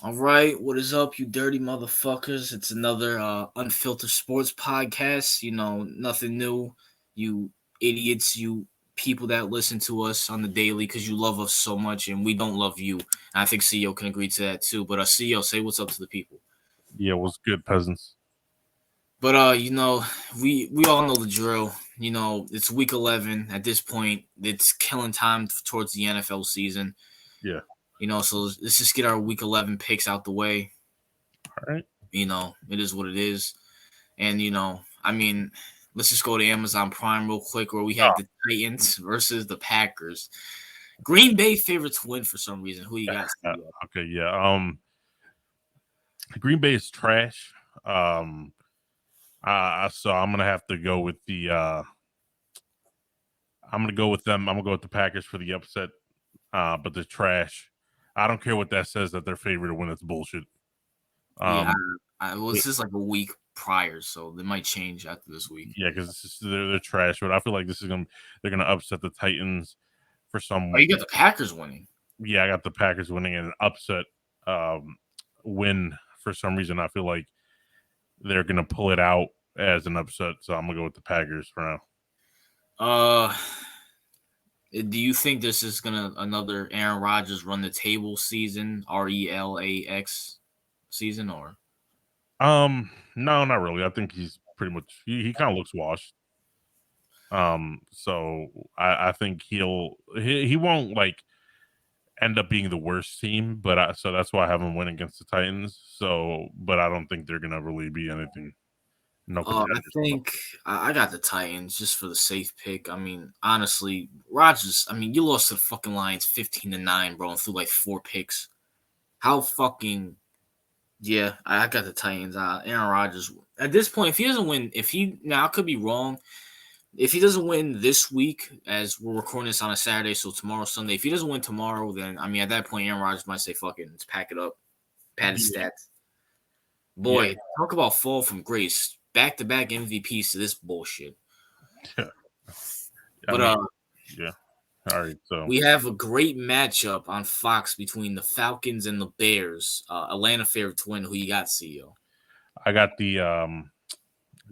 All right, what is up, you dirty motherfuckers? It's another Unfiltered Sports Podcast. Nothing new. You idiots, you people that listen to us on the daily because you love us so much and we don't love you. And I think CEO can agree to that too. But CEO, say what's up to the people. Yeah, what's good, peasants? But we all know the drill. It's week 11 at this point. It's killing time towards the NFL season. Yeah. So let's just get our week 11 picks out the way. All right. It is what it is. And, let's just go to Amazon Prime real quick where we have the Titans versus the Packers. Green Bay favorites win for some reason. Who you got? Okay, yeah. Green Bay is trash. So I'm gonna have to go with the I'm gonna go with them. I'm gonna go with the Packers for the upset. But they're trash. I don't care what that says that they're favored to win. It's bullshit. Well, it's just like a week prior, so they might change after this week. Yeah, because they're trash. But I feel like they're gonna upset the Titans for some. Oh, you got the Packers winning. Yeah, I got the Packers winning and an upset win for some reason. I feel like they're gonna pull it out as an upset, so I'm gonna go with the Packers for now. Do you think this is gonna another Aaron Rodgers run the table season, RELAX season, or? No, not really. I think he's pretty much he kind of looks washed. So I think he won't like end up being the worst team, but so that's why I have him win against the Titans. So, but I don't think they're gonna really be anything. No, I think I got the Titans just for the safe pick. I mean, honestly, Rodgers. I mean, you lost to the fucking Lions 15-9, bro, and threw like 4 picks. How fucking? Yeah, I got the Titans. Aaron Rodgers. At this point, if he doesn't win, I could be wrong. If he doesn't win this week, as we're recording this on a Saturday, so tomorrow Sunday. If he doesn't win tomorrow, then I mean, at that point, Aaron Rodgers might say, "Fuck it, let's pack it up, pad his stats." Boy, talk about fall from grace. Back-to-back MVPs to this bullshit. Yeah. But yeah. All right, so we have a great matchup on Fox between the Falcons and the Bears. Atlanta favorite to win. Who you got, CEO? I got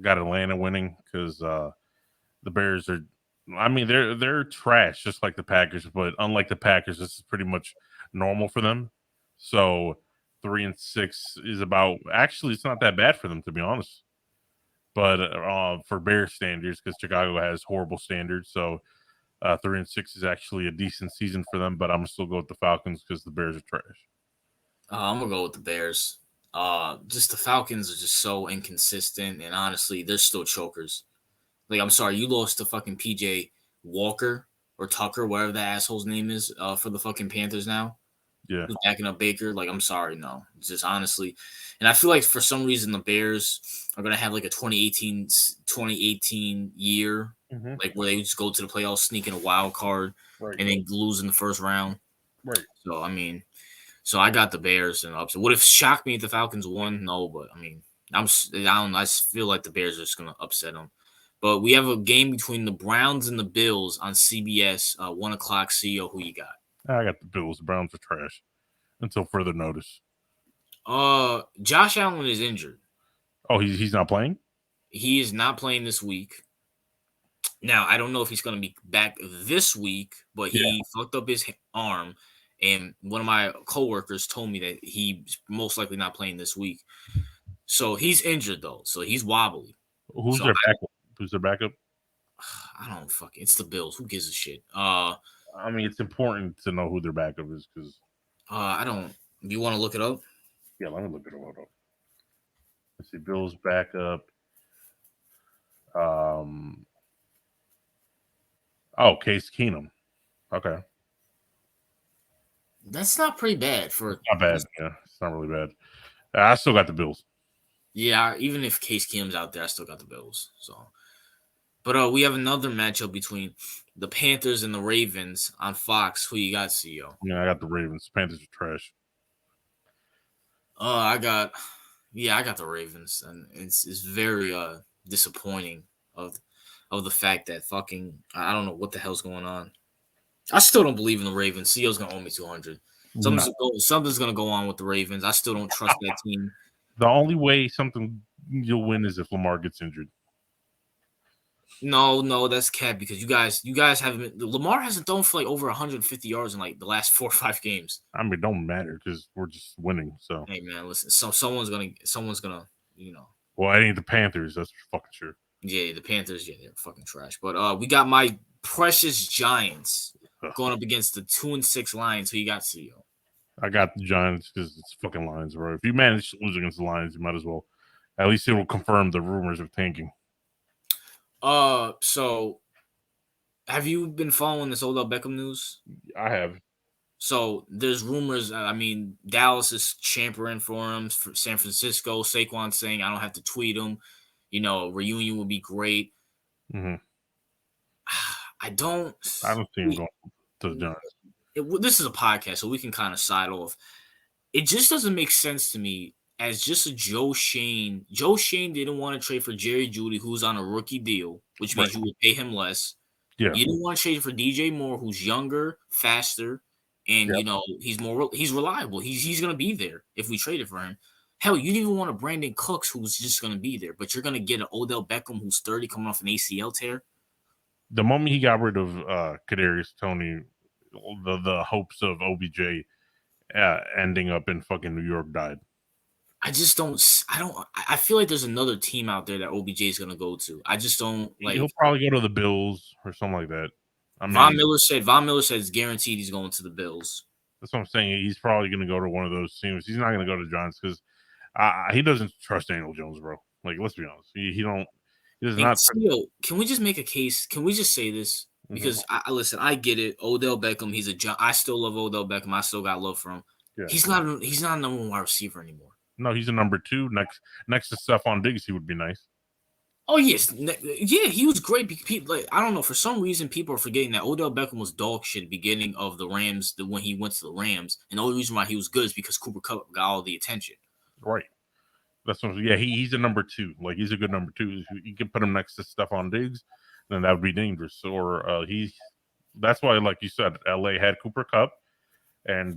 got Atlanta winning because the Bears are. I mean, they're trash, just like the Packers. But unlike the Packers, this is pretty much normal for them. So 3-6 is about. Actually, it's not that bad for them, to be honest. But for Bears standards, because Chicago has horrible standards, so 3-6 is actually a decent season for them. But I'm gonna still go with the Falcons because the Bears are trash. I'm gonna go with the Bears. Just the Falcons are just so inconsistent, and honestly, they're still chokers. Like, I'm sorry, you lost to fucking PJ Walker or Tucker, whatever that asshole's name is, for the fucking Panthers now. Yeah. Who's backing up Baker. Like, I'm sorry, no. It's just honestly. And I feel like for some reason the Bears are going to have like a 2018 year, like where they just go to the playoffs, sneak in a wild card, and then lose in the first round. Right. So, I mean, I got the Bears and upset. Would it shock me if the Falcons won? No, but I mean, I just feel like the Bears are just going to upset them. But we have a game between the Browns and the Bills on CBS, 1 o'clock. CEO, who you got? I got the Bills. The Browns are trash until further notice. Josh Allen is injured. Oh, he's not playing? He is not playing this week. Now, I don't know if he's going to be back this week, but he fucked up his arm. And one of my coworkers told me that he's most likely not playing this week. So he's injured, though. So he's wobbly. Who's their backup? Who's their backup? I don't fucking. It's the Bills. Who gives a shit? I mean, it's important to know who their backup is because. I don't. Do you want to look it up? Yeah, let me look it up. Let's see. Bills backup. Oh, Case Keenum. Okay. That's not pretty bad for. Not bad. Yeah, it's not really bad. I still got the Bills. Yeah, even if Case Keenum's out there, I still got the Bills. So, but we have another matchup between the Panthers and the Ravens on Fox. Who you got, CEO? Yeah, I got the Ravens. Panthers are trash. I got the Ravens, and it's very disappointing of the fact that fucking I don't know what the hell's going on. I still don't believe in the Ravens. CEO's gonna owe me $200. No. Something's gonna go on with the Ravens. I still don't trust that team. The only way something you'll win is if Lamar gets injured. No, that's cap because you guys haven't. Lamar hasn't thrown for like over 150 yards in like the last 4 or 5 games. I mean, it don't matter because we're just winning. So, Hey man, listen. Someone's gonna, you know. well, it ain't the Panthers. That's for fucking sure. Yeah, the Panthers. Yeah, they're fucking trash. But we got my precious Giants going up against the 2-6 Lions. Who you got, CEO? I got the Giants because it's fucking Lions, bro. If you manage to lose against the Lions, you might as well. At least it will confirm the rumors of tanking. So have you been following this Odell Beckham news? I have. So there's rumors. I mean, Dallas is champering for him. For San Francisco, Saquon saying I don't have to tweet him. You know, reunion would be great. Mm-hmm. I don't see him going to the Giants. This is a podcast, so we can kind of side off. It just doesn't make sense to me as just a Joe Shane. Joe Shane didn't want to trade for Jerry Jeudy, who's on a rookie deal, which means you would pay him less. Yeah. You didn't want to trade for DJ Moore, who's younger, faster, and you know he's reliable. He's gonna be there if we traded for him. Hell, you didn't even want a Brandon Cooks, who's just gonna be there, but you're gonna get an Odell Beckham, who's 30, coming off an ACL tear. The moment he got rid of Kadarius Toney, the hopes of OBJ ending up in fucking New York died. I feel like there's another team out there that OBJ is gonna go to. I just don't like. He'll probably go to the Bills or something like that. I mean, Von Miller said it's guaranteed he's going to the Bills. That's what I'm saying. He's probably going to go to one of those teams. He's not going to go to Giants because he doesn't trust Daniel Jones, bro. Like, let's be honest. He does not. Can we just make a case? Can we just say this? Because listen, I get it. Odell Beckham, I still love Odell Beckham. I still got love for him. Yeah. He's not a number one wide receiver anymore. No, he's a number 2 next to Stephon Diggs. He would be nice. Oh yes, yeah, he was great. Like, I don't know, for some reason people are forgetting that Odell Beckham was dog shit at the beginning of the Rams. When he went to the Rams, and the only reason why he was good is because Cooper Kupp got all the attention. Right. That's what. Yeah, he's a number 2. Like, he's a good number 2. You can put him next to Stephon Diggs, then that would be dangerous. Or that's why, like you said, LA had Cooper Kupp, and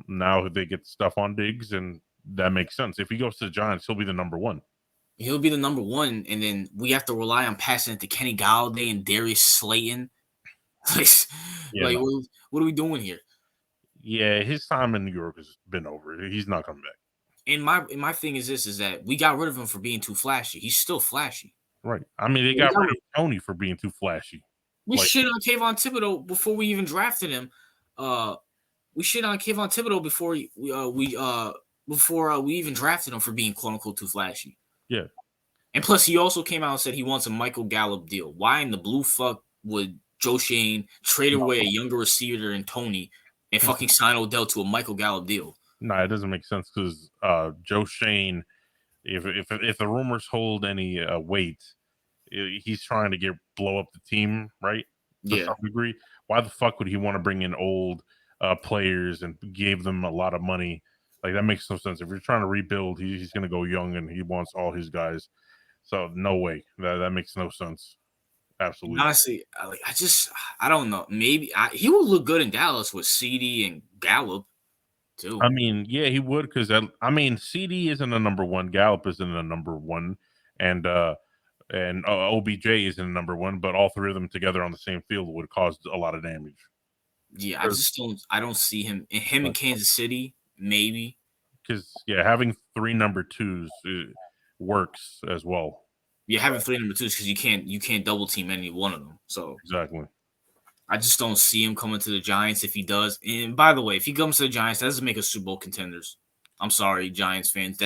now they get Stephon Diggs, and that makes sense. If he goes to the Giants, he'll be the number 1. He'll be the number 1, and then we have to rely on passing it to Kenny Golladay and Darius Slayton. What are we doing here? Yeah, his time in New York has been over. He's not coming back. And my thing is this: is that we got rid of him for being too flashy. He's still flashy, right? I mean, they got rid of Tony for being too flashy. We shit on Kayvon Thibodeau before we even drafted him. We shit on Kayvon Thibodeau before we even drafted him for being quote unquote too flashy. Yeah. And plus, he also came out and said he wants a Michael Gallup deal. Why in the blue fuck would Joe Shane trade away a younger receiver than Tony and fucking sign Odell to a Michael Gallup deal? No, it doesn't make sense because Joe Shane, if the rumors hold any weight, he's trying to blow up the team, right? To some degree. Why the fuck would he want to bring in old players and give them a lot of money? Like, that makes no sense. If you're trying to rebuild, he's going to go young and he wants all his guys. So no way. That makes no sense. Absolutely. Honestly, I don't know. Maybe he would look good in Dallas with CD and Gallup too. I mean, yeah, he would because CD isn't a number 1, Gallup isn't a number 1, and OBJ isn't a number 1, but all 3 of them together on the same field would cause a lot of damage. Yeah, I don't see him in Kansas City. Maybe because having 3 number 2s works as well. Yeah, having 3 number 2s because you can't double team any one of them. So exactly, I just don't see him coming to the Giants if he does. And by the way, if he comes to the Giants, that doesn't make us Super Bowl contenders. I'm sorry, Giants fans.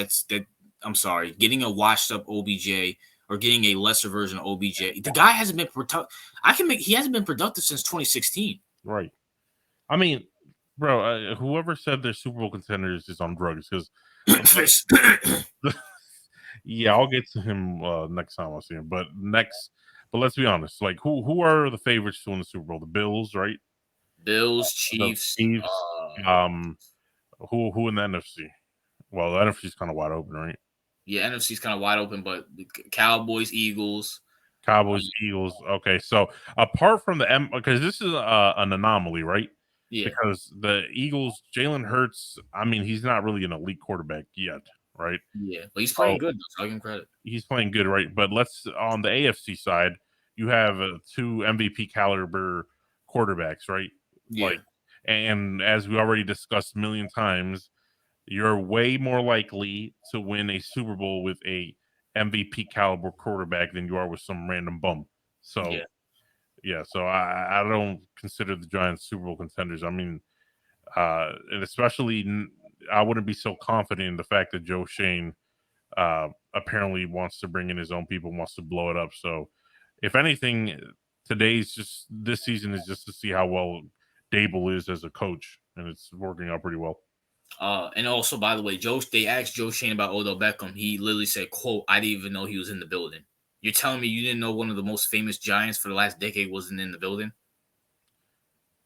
I'm sorry. Getting a washed up OBJ or getting a lesser version of OBJ, the guy hasn't been productive. He hasn't been productive since 2016. Right. I mean, bro, whoever said they're Super Bowl contenders is on drugs because. Yeah, I'll get to him next time I see him. But let's be honest. Like, who are the favorites to win the Super Bowl? The Bills, right? Bills, Chiefs. Who in the NFC? Well, the NFC is kind of wide open, right? Yeah, NFC is kind of wide open, but Cowboys, Eagles. Eagles. Okay, so apart from because this is an anomaly, right? Yeah. because the Eagles, Jalen Hurts, I mean, he's not really an elite quarterback yet, right? Yeah. But he's So playing good, though, so I give him credit. he's playing good, right? But let's on the AFC side, you have two MVP caliber quarterbacks, right? Yeah. Like, and as we already discussed a million times, you're way more likely to win a Super Bowl with a MVP caliber quarterback than you are with some random bum. So Yeah. yeah, so I don't consider the Giants Super Bowl contenders. I mean, and especially I wouldn't be so confident in the fact that Joe Shane apparently wants to bring in his own people, wants to blow it up. So if anything, this season is just to see how well Dable is as a coach, and it's working out pretty well. And also, by the way, they asked Joe Shane about Odell Beckham. He literally said, "quote I didn't even know he was in the building." You're telling me you didn't know one of the most famous Giants for the last decade wasn't in the building?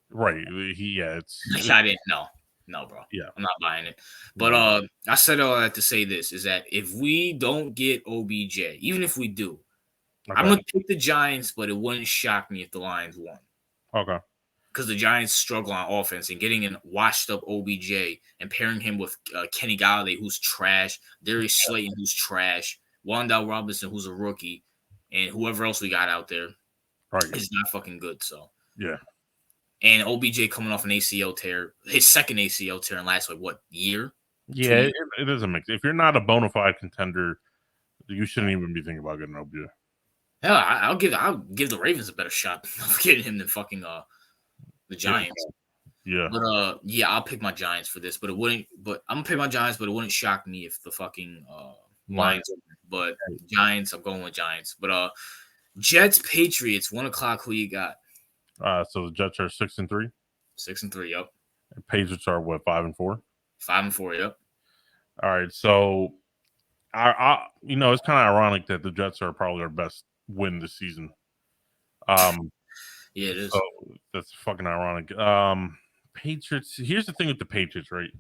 Right. I didn't know. No, bro. Yeah. I'm not buying it. But I said all that to say this is that if we don't get OBJ, even if we do, I'm gonna pick the Giants, but it wouldn't shock me if the Lions won. Okay. Because the Giants struggle on offense, and getting an washed up OBJ and pairing him with Kenny Galladay, who's trash, Darius Slayton, who's trash, Wandale Robinson, who's a rookie, and whoever else we got out there is not fucking good. So yeah. And OBJ coming off an ACL tear, his second ACL tear in last year. Yeah, it is a mix. If you're not a bona fide contender, you shouldn't even be thinking about getting OBJ. Hell, I'll give the Ravens a better shot of getting him than fucking the Giants. Yeah. But I'll pick my Giants for this. But I'm gonna pick my Giants, but it wouldn't shock me if the fucking Lions. But Giants, I'm going with Giants. But Jets, Patriots, 1 o'clock. Who you got? So the Jets are 6-3. 6-3. Yep. And Patriots are what, 5-4? 5-4. Yep. All right. So I it's kind of ironic that the Jets are probably our best win this season. Yeah, it is. So that's fucking ironic. Patriots. Here's the thing with the Patriots, right?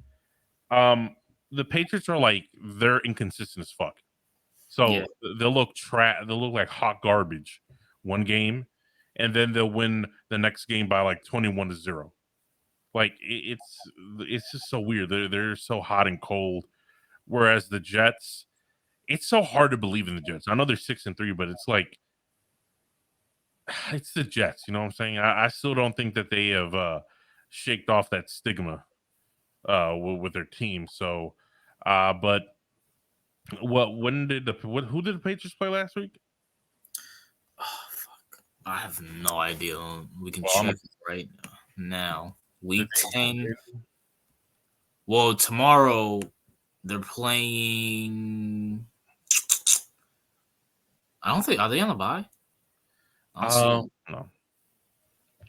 The Patriots are like they're inconsistent as fuck. So they'll look like hot garbage one game, and then they'll win the next game by like 21-0. Like it's just so weird. They're so hot and cold. Whereas the Jets, it's so hard to believe in the Jets. I know they're 6-3, but it's like it's the Jets. You know what I'm saying? I still don't think that they have shaked off that stigma with their team. So, but who did the Patriots play last week? Oh, fuck. I have no idea. We can check it right now. Week 10. Well, tomorrow they're playing. I don't think. Are they on the bye? I don't see them. No.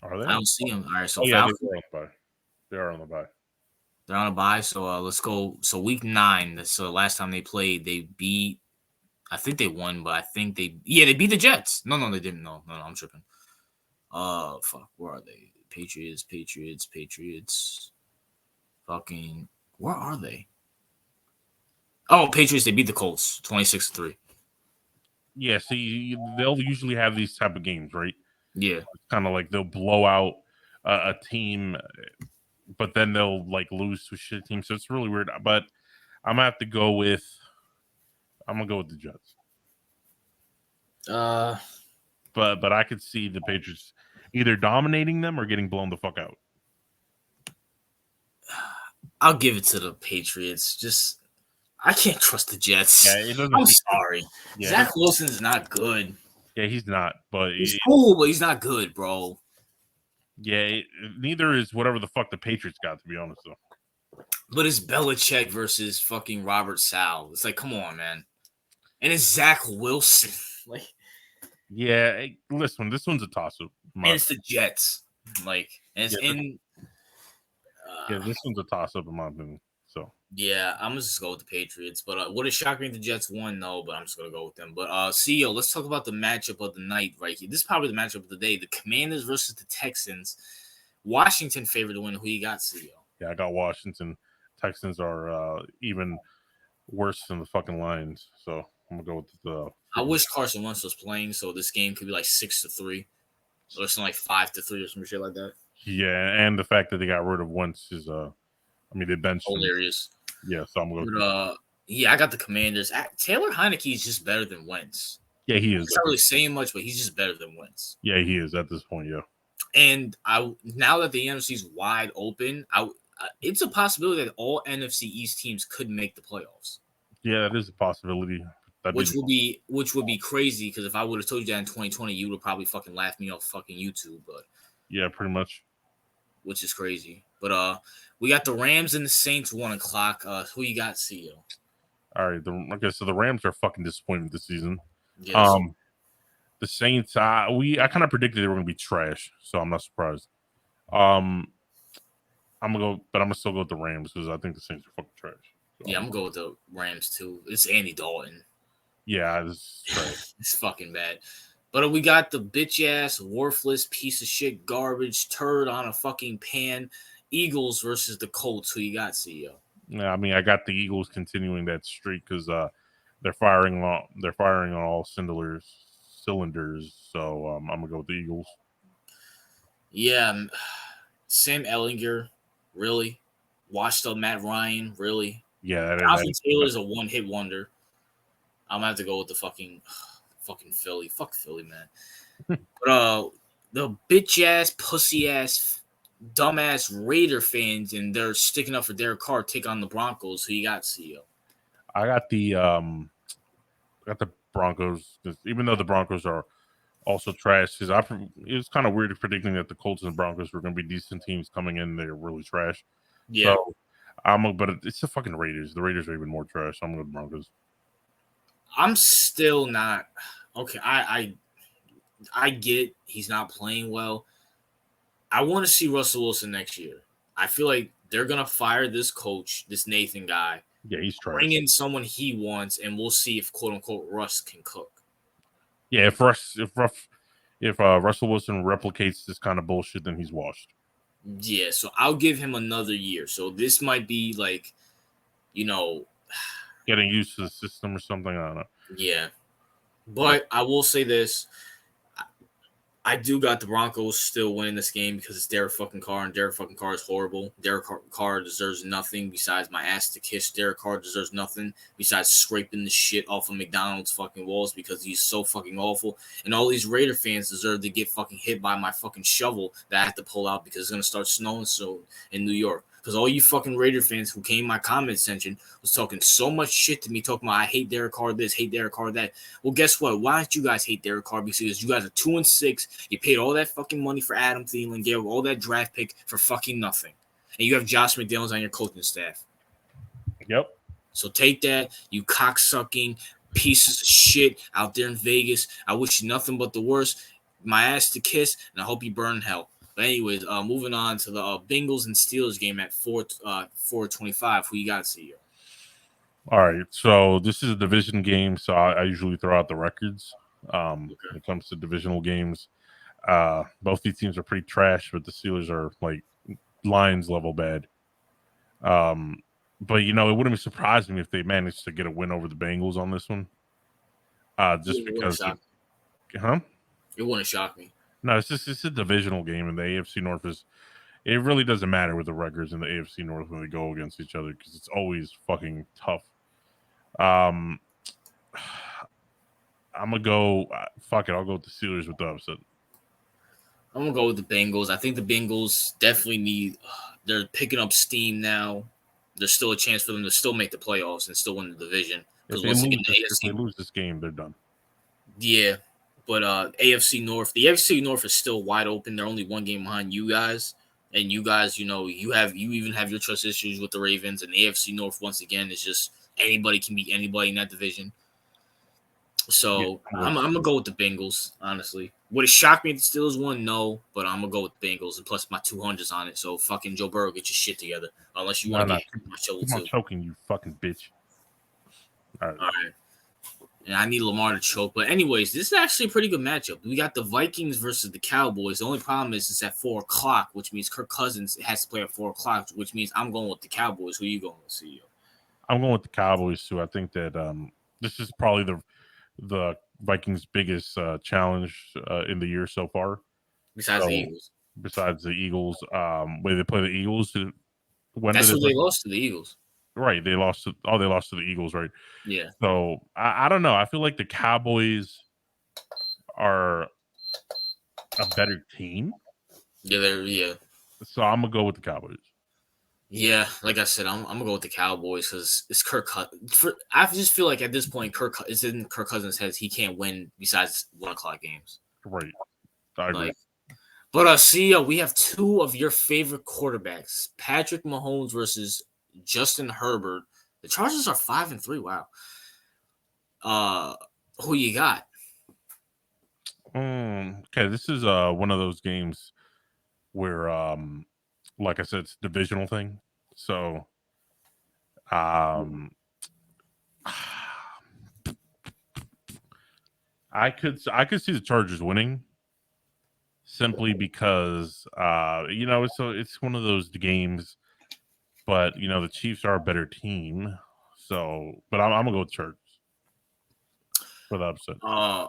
Are they? I don't see them. All right, so they are on the bye. They are on the bye. They're on a bye. So let's go. So week 9. So last time they played, they beat. I think they won, but I think they beat the Jets. No, they didn't. No, I'm tripping. Fuck. Where are they? Patriots. Fucking. Where are they? Oh, Patriots. They beat the Colts 26-3. Yeah, see, they'll usually have these type of games, right? Yeah, it's kind of like they'll blow out a team, but then they'll like lose to a shit team. So it's really weird. But I'm gonna go with the Jets. But I could see the Patriots either dominating them or getting blown the fuck out. I'll give it to the Patriots. I can't trust the Jets. Yeah, I'm sorry. Yeah. Zach Wilson's not good. Yeah, he's not. But he's cool, but he's not good, bro. Yeah, neither is whatever the fuck the Patriots got, to be honest, though. But it's Belichick versus fucking Robert Saleh. It's like, come on, man. And it's Zach Wilson. Like, yeah, listen, this one's a toss-up. And it's the Jets. Like, and it's in. This one's a toss-up in my opinion. So yeah, I'm just go with the Patriots. But would it shock me if the Jets won? No, but I'm just gonna go with them. But CEO, let's talk about the matchup of the night right here. This is probably the matchup of the day: the Commanders versus the Texans. Washington favored to win. Who you got, CEO? Yeah, I got Washington. Texans are even worse than the fucking Lions. So I'm gonna go with the. I wish Carson Wentz was playing, so this game could be like 6-3, or something like 5-3, or some shit like that. Yeah, and the fact that they got rid of Wentz is they benched him. Hilarious. Yeah, so I'm going to But yeah, I got the Commanders. Taylor Heineke is just better than Wentz. Yeah, he is. He's not really saying much, but he's just better than Wentz. Yeah, he is at this point. Yeah. And now that the NFC is wide open, it's a possibility that all NFC East teams could make the playoffs. Yeah, that is a possibility. Which would be crazy, because if I would have told you that in 2020, you would have probably fucking laughed me off fucking YouTube. But yeah, pretty much. Which is crazy. But we got the Rams and the Saints 1:00. Who you got, CEO? All right. Okay, so the Rams are fucking disappointed this season. Yes. The Saints, I kind of predicted they were going to be trash, so I'm not surprised. I'm gonna still go with the Rams because I think the Saints are fucking trash. So, yeah, I'm gonna go with the Rams too. It's Andy Dalton. Yeah, it's trash. It's fucking bad. But we got the bitch ass, worthless piece of shit, garbage turd on a fucking pan. Eagles versus the Colts. Who you got, CEO? Yeah, I got the Eagles continuing that streak because they're firing on all cylinders. So I'm gonna go with the Eagles. Yeah, Sam Ellinger, really? Washed up Matt Ryan, really? Yeah, Jonathan Taylor's a one-hit wonder. I'm gonna have to go with the fucking Philly. Fuck Philly, man. But the bitch ass, pussy ass, dumbass Raider fans, and they're sticking up for Derek Carr, take on the Broncos. Who you got, CEO? I got the Broncos, even though the Broncos are also trash. Because it's kind of weird predicting that the Colts and the Broncos were going to be decent teams coming in. They're really trash. Yeah. So but it's the fucking Raiders. The Raiders are even more trash. So I'm going to the Broncos. I'm still not okay. I get he's not playing well. I want to see Russell Wilson next year. I feel like they're gonna fire this coach, this Nathan guy. Yeah, he's trash. Bring in someone he wants, and we'll see if quote unquote Russ can cook. Yeah, if Russell Wilson replicates this kind of bullshit, then he's washed. Yeah, so I'll give him another year. So this might be like, getting used to the system or something. I don't know. Yeah, but I will say this. I do got the Broncos still winning this game because it's Derek fucking Carr, and Derek fucking Carr is horrible. Derek Carr deserves nothing besides my ass to kiss. Derek Carr deserves nothing besides scraping the shit off of McDonald's fucking walls because he's so fucking awful. And all these Raider fans deserve to get fucking hit by my fucking shovel that I have to pull out because it's going to start snowing soon in New York. Because all you fucking Raider fans who came in my comment section was talking so much shit to me, talking about I hate Derek Carr this, hate Derek Carr that. Well, guess what? Why don't you guys hate Derek Carr? Because you guys are 2-6. You paid all that fucking money for Adam Thielen, gave all that draft pick for fucking nothing. And you have Josh McDaniels on your coaching staff. Yep. So take that, you cocksucking pieces of shit out there in Vegas. I wish you nothing but the worst. My ass to kiss, and I hope you burn in hell. But anyways, moving on to the Bengals and Steelers game at 4:25. Who you got, CEO? All right, so this is a division game, so I usually throw out the records. When it comes to divisional games, both these teams are pretty trash, but the Steelers are like Lions level bad. But it wouldn't be surprising if they managed to get a win over the Bengals on this one. Just because, It wouldn't shock me. No, it's a divisional game, and the AFC North it really doesn't matter with the records in the AFC North when they go against each other because it's always fucking tough. I'm gonna go. Fuck it, I'll go with the Steelers with the upset. I'm gonna go with the Bengals. I think the Bengals definitely they're picking up steam now. There's still a chance for them to still make the playoffs and still win the division. If they lose this game, they're done. Yeah. But AFC North, the AFC North is still wide open. They're only one game behind you guys. And you guys, you even have your trust issues with the Ravens. And the AFC North, once again, is just anybody can beat anybody in that division. So I'm going to go with the Bengals, honestly. Would it shock me if the Steelers won? No, but I'm going to go with the Bengals. And plus my 200's on it. So fucking Joe Burrow, get your shit together. Unless you want to get my show too. I'm choking, you fucking bitch. All right. And I need Lamar to choke. But anyways, this is actually a pretty good matchup. We got the Vikings versus the Cowboys. The only problem is it's at 4 o'clock, which means Kirk Cousins has to play at 4 o'clock, which means I'm going with the Cowboys. Who are you going with, CEO? I'm going with the Cowboys, too. I think that this is probably the Vikings' biggest challenge in the year so far. Besides the Eagles. besides the Eagles. Where they play the Eagles. When did That's they who play? they lost to, the Eagles. Right, they lost to. Oh, they lost to the Eagles, right? Yeah. So I don't know. I feel like the Cowboys are a better team. Yeah. So I'm gonna go with the Cowboys. Yeah, like I said, I'm gonna go with the Cowboys because it's Kirk Cousins. I just feel like at this point, it's in Kirk Cousins' head. He can't win besides 1 o'clock games. Right, I agree. Like, but see, we have two of your favorite quarterbacks: Patrick Mahomes versus Justin Herbert. The Chargers are 5-3. Wow. Who you got? Okay, this is one of those games where like I said, it's a divisional thing. So I could see the Chargers winning simply because it's one of those games, but the Chiefs are a better team. So, but I'm gonna go with Chargers for the upset.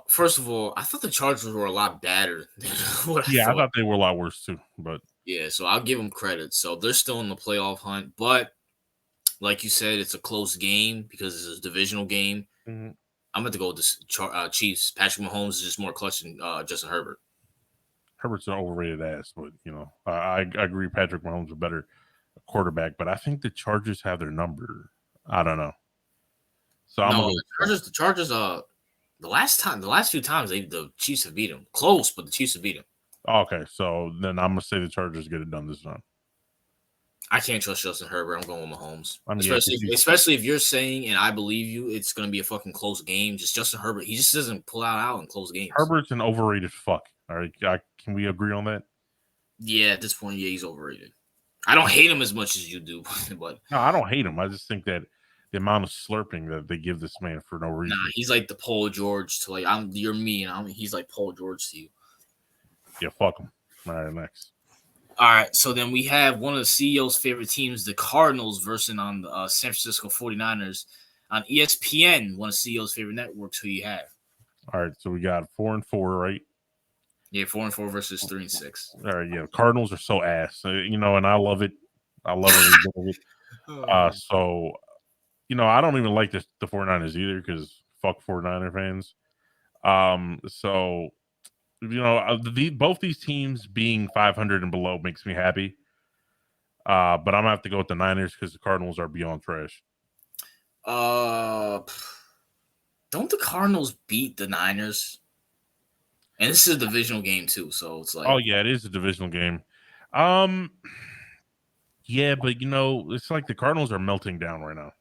First of all, I thought the Chargers were a lot better than what I Yeah, I thought. thought they were a lot worse too, but Yeah, so I'll give them credit. So they're still in the playoff hunt, but like you said, it's a close game because it's a divisional game. mhm. I'm going to go with the Chiefs. Patrick Mahomes is just more clutch than Justin Herbert. Herbert's an overrated ass, but I agree. Patrick Mahomes is a better quarterback, but I think the Chargers have their number. I don't know, so I'm gonna No, go with the Chargers. The last few times the Chiefs have beat them. Close, but the Chiefs have beat them. Okay, so then I'm gonna say the Chargers get it done this time. I can't trust Justin Herbert. I'm going with Mahomes. I mean, yeah, Especially if you're saying, and I believe you, it's going to be a fucking close game. Just Justin Herbert, he just doesn't pull out in close games. Herbert's an overrated fuck. All right, can we agree on that? Yeah, at this point, yeah, he's overrated. I don't hate him as much as you do, but No, I don't hate him. I just think that the amount of slurping that they give this man for no reason. nah, he's like the Paul George to like you're me, and he's like Paul George to you. Yeah, fuck him. All right, next. All right, so then we have one of the CEO's favorite teams, the Cardinals, versus on the San Francisco 49ers on ESPN, one of CEO's favorite networks. Who you have? All right, so we got 4-4, right? Yeah, 4-4 versus 3-6. All right, yeah, Cardinals are so ass, and I love it. I love it. So, I don't even like the 49ers either because fuck 49er fans. So, both these teams being 500 and below makes me happy. But I'm gonna have to go with the Niners because the Cardinals are beyond trash. Don't the Cardinals beat the Niners? And this is a divisional game too, so it's like, Oh yeah, it is a divisional game. Yeah, but it's like the Cardinals are melting down right now.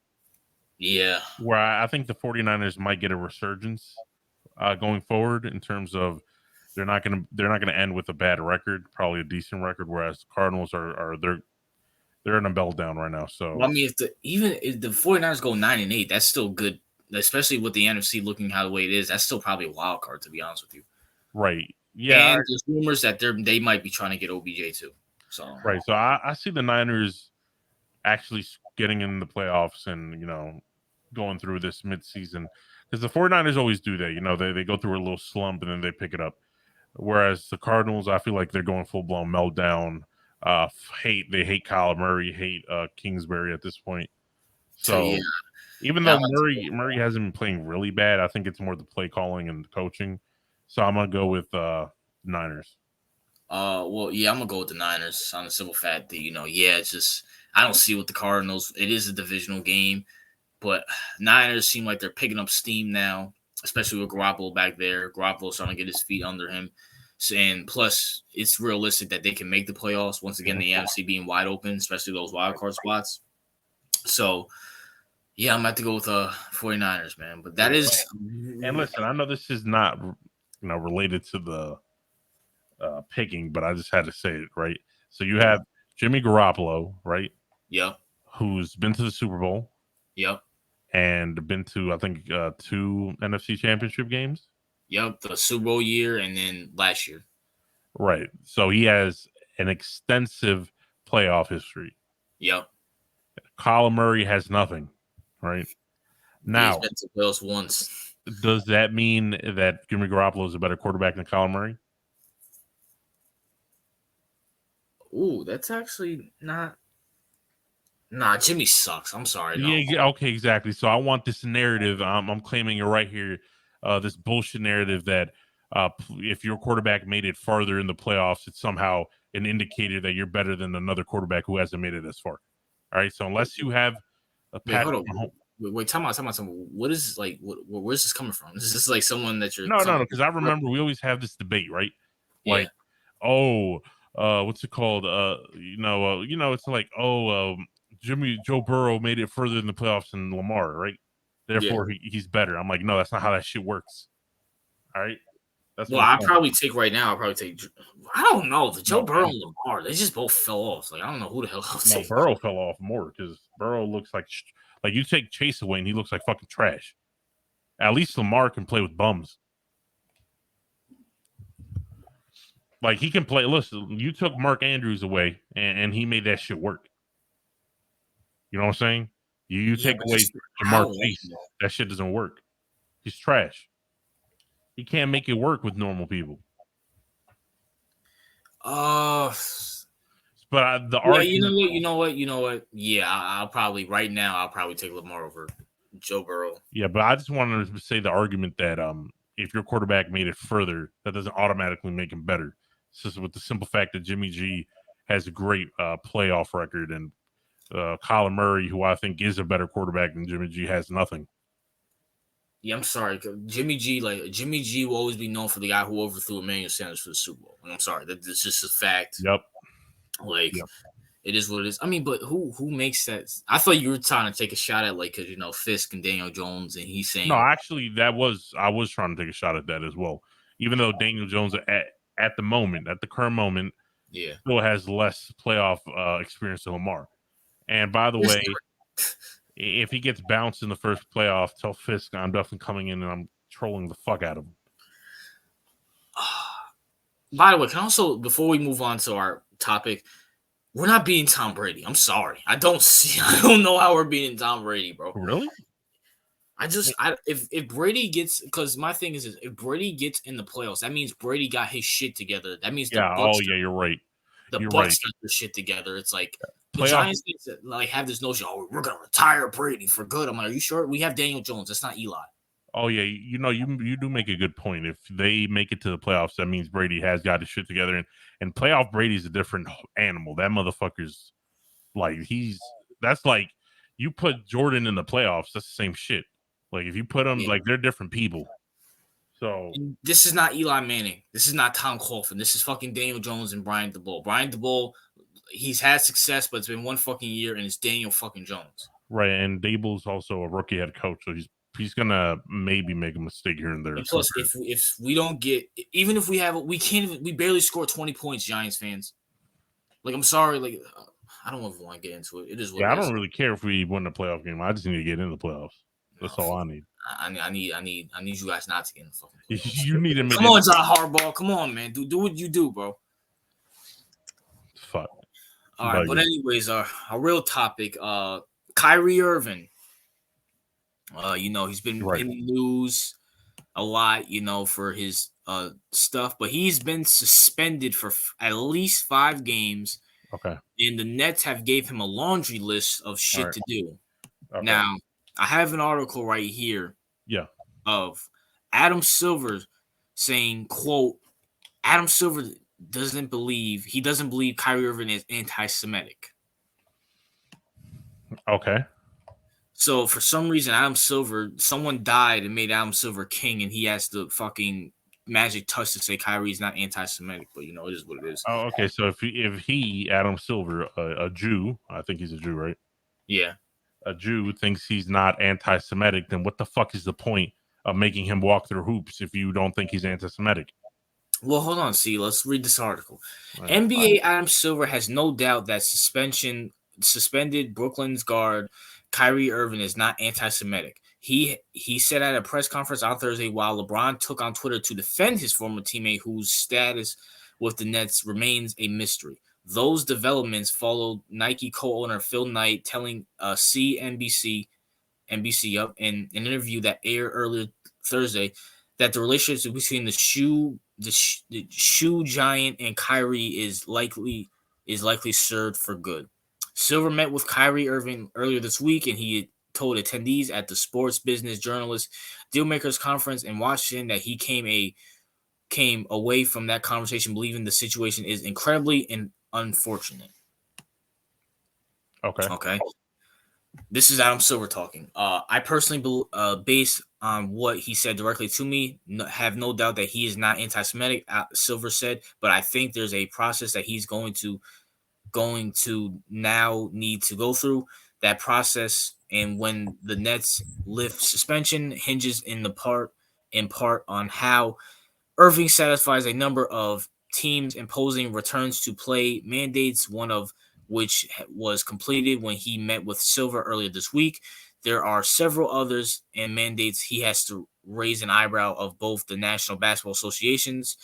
yeah. Where I think the 49ers might get a resurgence going forward in terms of they're not gonna end with a bad record, probably a decent record. Whereas the Cardinals are they're in a meltdown right now. So Well, I mean, if the 49ers go 9-8, that's still good, especially with the NFC looking how the way it is. That's still probably a wild card, to be honest with you. right, yeah, And there's rumors that they might be trying to get OBJ too. So right. So I see the Niners actually getting in the playoffs and going through this midseason because the 49ers always do that. They go through a little slump and then they pick it up. Whereas the Cardinals, I feel like they're going full blown meltdown. They hate Kyler Murray, hate Kingsbury at this point. So yeah. even though Murray hasn't been playing really bad, I think it's more the play calling and the coaching. So I'm gonna go with Niners. Well, yeah, I'm gonna go with the Niners on the simple fact that it's just I don't see with the Cardinals. It is a divisional game, but Niners seem like they're picking up steam now, especially with Garoppolo back there. Garoppolo's starting to get his feet under him, and plus it's realistic that they can make the playoffs once again. The NFC being wide open, especially those wild card spots. So, yeah, I'm gonna have to go with 49ers, man. But that is, and listen, I know this is not related to the picking, but I just had to say it, right? So you have Jimmy Garoppolo, right? Yep. Who's been to the Super Bowl. Yep. And been to, I think, 2 NFC championship games. Yep. The Super Bowl year and then last year. Right. So he has an extensive playoff history. Yep. Kyler Murray has nothing. Right. Now, he's been to playoffs once. Does that mean that Jimmy Garoppolo is a better quarterback than Kyler Murray? Ooh, that's actually not. Nah, Jimmy sucks. I'm sorry. No. Yeah, okay, exactly. So I want this narrative. I'm claiming it right here. This bullshit narrative that if your quarterback made it farther in the playoffs, it's somehow an indicator that you're better than another quarterback who hasn't made it as far. All right. So unless you have a Wait, hold Patrick on. Mahomes, Wait, time out. What is like? Where's this coming from? Is this like someone that you're no, coming? because I remember we always have this debate, right? Yeah, Like, oh, what's it called? It's like, Joe Burrow made it further in the playoffs than Lamar, right? yeah. Therefore, he's better. I'm like, no, that's not how that shit works. All right, that's Well, what I'm I saying. probably take right now. I probably take. I don't know. The Joe No, Burrow and Lamar, they just both fell off. Like I don't know who the hell I'll no, take. Burrow fell off more because Burrow looks like you take Chase away and he looks like fucking trash. At least Lamar can play with bums. Like he can play. Listen, you took Mark Andrews away and he made that shit work. You know what I'm saying? You Yeah, take but away just I Jamar don't like Chase, him. that shit doesn't work. He's trash. He can't make it work with normal people. Uh, But the yeah. argument, You know what? Yeah, I'll probably right now. I'll probably take Lamar over Joe Burrow. yeah. But I just wanted to say the argument that if your quarterback made it further, that doesn't automatically make him better. It's just with the simple fact that Jimmy G has a great playoff record, and Kyler Murray, who I think is a better quarterback than Jimmy G, has nothing. Yeah, I'm sorry. Jimmy G, like Jimmy G, will always be known for the guy who overthrew Emmanuel Sanders for the Super Bowl. And I'm sorry, that's just a fact. Yep. Like Yep. it is what it is. I mean, but who makes that? I thought you were trying to take a shot at like because Fisk and Daniel Jones, and he's No, saying, actually, I was trying to take a shot at that as well. Even though Daniel Jones at the current moment, yeah, still has less playoff experience than Lamar. And by the way, if he gets bounced in the first playoff, tell Fisk I'm definitely coming in and I'm trolling the fuck out of him. By the way, can also before we move on to our topic, we're not beating Tom Brady. I'm sorry, I don't know how we're beating Tom Brady, bro. Really? If Brady gets because my thing is if Brady gets in the playoffs, that means Brady got his shit together. That means Yeah. Oh, yeah. You're right. the You're Bucks right. got their shit together. It's like the Playoff. Giants need to like have this notion. Oh, we're gonna retire Brady for good. I'm like, are you sure? We have Daniel Jones. That's not Eli. Oh yeah, you do make a good point. If they make it to the playoffs, that means Brady has got his shit together, and playoff Brady's a different animal. That motherfucker's like that's like you put Jordan in the playoffs. That's the same shit. Like if you put them like they're different people. So And this is not Eli Manning. This is not Tom Coughlin. This is fucking Daniel Jones and Brian DeBoer. Brian DeBoer, he's had success, but it's been one fucking year, and it's Daniel fucking Jones. right, and Dable's also a rookie head coach, so he's gonna maybe make a mistake here and there. And plus, if we don't get, even if we have, we barely score 20 points, Giants fans. Like, I'm sorry, like, I don't even want to get into it. It is what Yeah, I it is. don't really care if we win the playoff game. I just need to get in the playoffs. That's all I need. I need you guys not to get in the fucking playoffs. You need to make. Come on, John Harbaugh. Come on, man. Do what you do, bro. Fuck. All right, but anyways, our real topic, Kyrie Irving. He's been in the news a lot, for his stuff, but he's been suspended for at least 5 games. Okay. And the Nets have gave him a laundry list of shit to do. Okay. Now, I have an article right here. Yeah. Of Adam Silver saying, quote, Adam Silver doesn't believe Kyrie Irving is anti-Semitic. Okay. So for some reason, someone died and made Adam Silver king, and he has the fucking magic touch to say Kyrie's not anti-Semitic, but it is what it is. Oh, okay. So if he Adam Silver, a Jew, I think he's a Jew, right? Yeah. A Jew thinks he's not anti-Semitic, then what the fuck is the point of making him walk through hoops if you don't think he's anti-Semitic? Well, hold on. See, let's read this article. Right. NBA Adam Silver has no doubt that suspended Brooklyn's guard Kyrie Irving is not anti-Semitic. He said at a press conference on Thursday while LeBron took on Twitter to defend his former teammate whose status with the Nets remains a mystery. Those developments followed Nike co-owner Phil Knight telling NBC in an interview that aired earlier Thursday that the relationship between the shoe giant and Kyrie is likely is likely served for good. Silver met with Kyrie Irving earlier this week, and he told attendees at the Sports Business Journalist Dealmakers Conference in Washington that he came away from that conversation believing the situation is incredibly and unfortunate. Okay. This is Adam Silver talking. I personally, based on what he said directly to me, have no doubt that he is not anti-Semitic. Silver said, but I think there's a process that he's going to now need to go through. That process, and when the Nets lift suspension, hinges in part on how Irving satisfies a number of teams imposing returns to play mandates, one of which was completed when he met with Silver earlier this week. There are several others and mandates he has to raise an eyebrow of both the National Basketball Associations,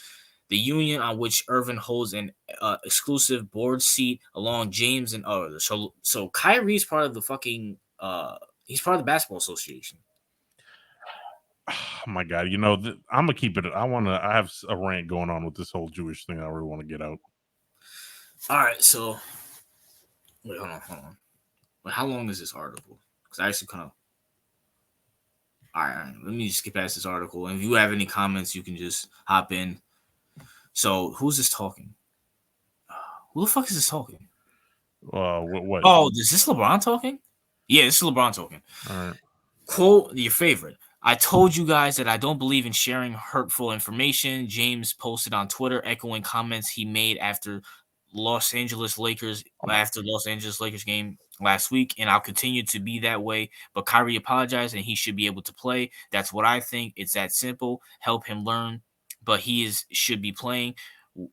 the union on which Irvin holds an exclusive board seat, along James and others. So Kyrie's part of the fucking he's part of the Basketball Association. Oh my God, I'm gonna keep it. I have a rant going on with this whole Jewish thing. I really want to get out. All right, so wait, hold on. Wait, how long is this article? Because I actually kind of. All right, let me just skip past this article. And if you have any comments, you can just hop in. So who's this talking? Who the fuck is this talking? What? Oh, is this LeBron talking? Yeah, this is LeBron talking. All right. Quote your favorite. I told you guys that I don't believe in sharing hurtful information. James posted on Twitter, echoing comments he made after Los Angeles Lakers game last week, and I'll continue to be that way. But Kyrie apologized, and he should be able to play. That's what I think. It's that simple. Help him learn, but should be playing.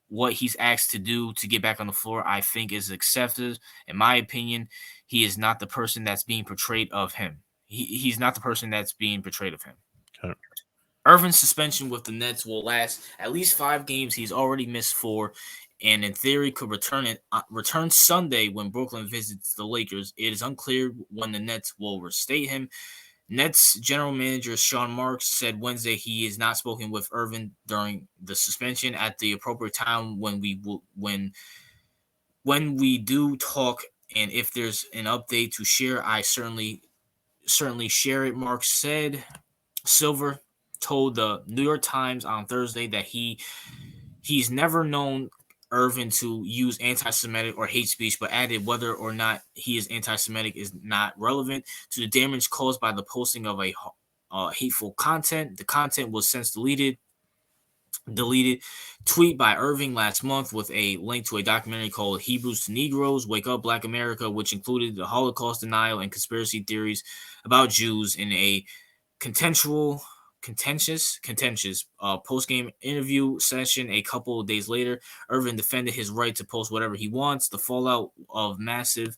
What he's asked to do to get back on the floor, I think, is accepted. In my opinion, he is not the person that's being portrayed of him. He's not the person that's being portrayed of him. Okay. Irvin's suspension with the Nets will last at least 5 games. He's already missed 4, and in theory could return Sunday when Brooklyn visits the Lakers. It is unclear when the Nets will restate him. Nets general manager Sean Marks said Wednesday he has not spoken with Irvin during the suspension. At the appropriate time when we do talk, and if there's an update to share, I certainly share it, Marks said. Silver told the New York Times on Thursday that he's never known Irvin to use anti-Semitic or hate speech, but added whether or not he is anti-Semitic is not relevant to the damage caused by the posting of a hateful content. The content was since deleted tweet by Irving last month with a link to a documentary called Hebrews to Negroes, Wake Up Black America, which included the Holocaust denial and conspiracy theories about Jews. In a contentious post-game interview session a couple of days later, Irvin defended his right to post whatever he wants. The fallout of massive.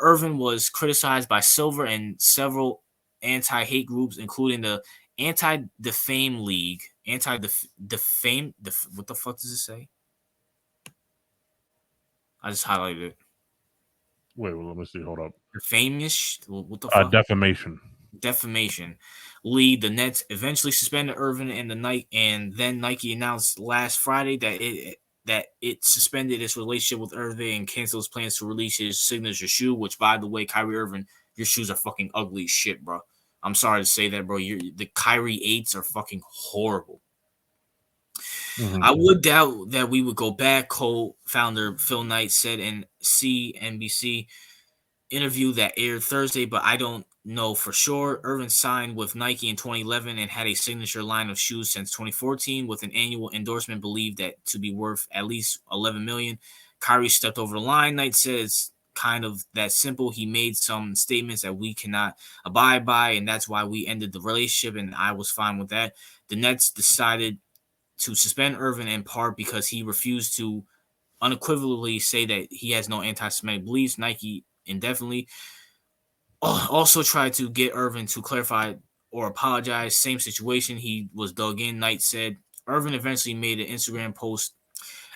Irvin was criticized by Silver and several anti-hate groups, including the Anti-Defame League. Anti-defame. What the fuck does it say? I just highlighted it. Wait, well, let me see. Hold up. Defamish. What the fuck? Defamation League. The Nets eventually suspended Irvin, and then Nike announced last Friday that it suspended its relationship with Irving and canceled its plans to release his signature shoe. Which, by the way, Kyrie Irving, your shoes are fucking ugly as shit, bro. I'm sorry to say that, bro. The Kyrie 8s are fucking horrible. Mm-hmm. I would doubt that we would go back, co-founder Phil Knight said in CNBC interview that aired Thursday, but I don't know for sure. Irvin signed with Nike in 2011 and had a signature line of shoes since 2014 with an annual endorsement believed that to be worth at least $11 million. Kyrie stepped over the line. Knight says kind of that simple. He made some statements that we cannot abide by, and that's why we ended the relationship, and I was fine with that. The Nets decided to suspend Irvin in part because he refused to unequivocally say that he has no anti-Semitic beliefs. Nike indefinitely also tried to get Irvin to clarify or apologize. Same situation. He was dug in. Knight said Irvin eventually made an Instagram post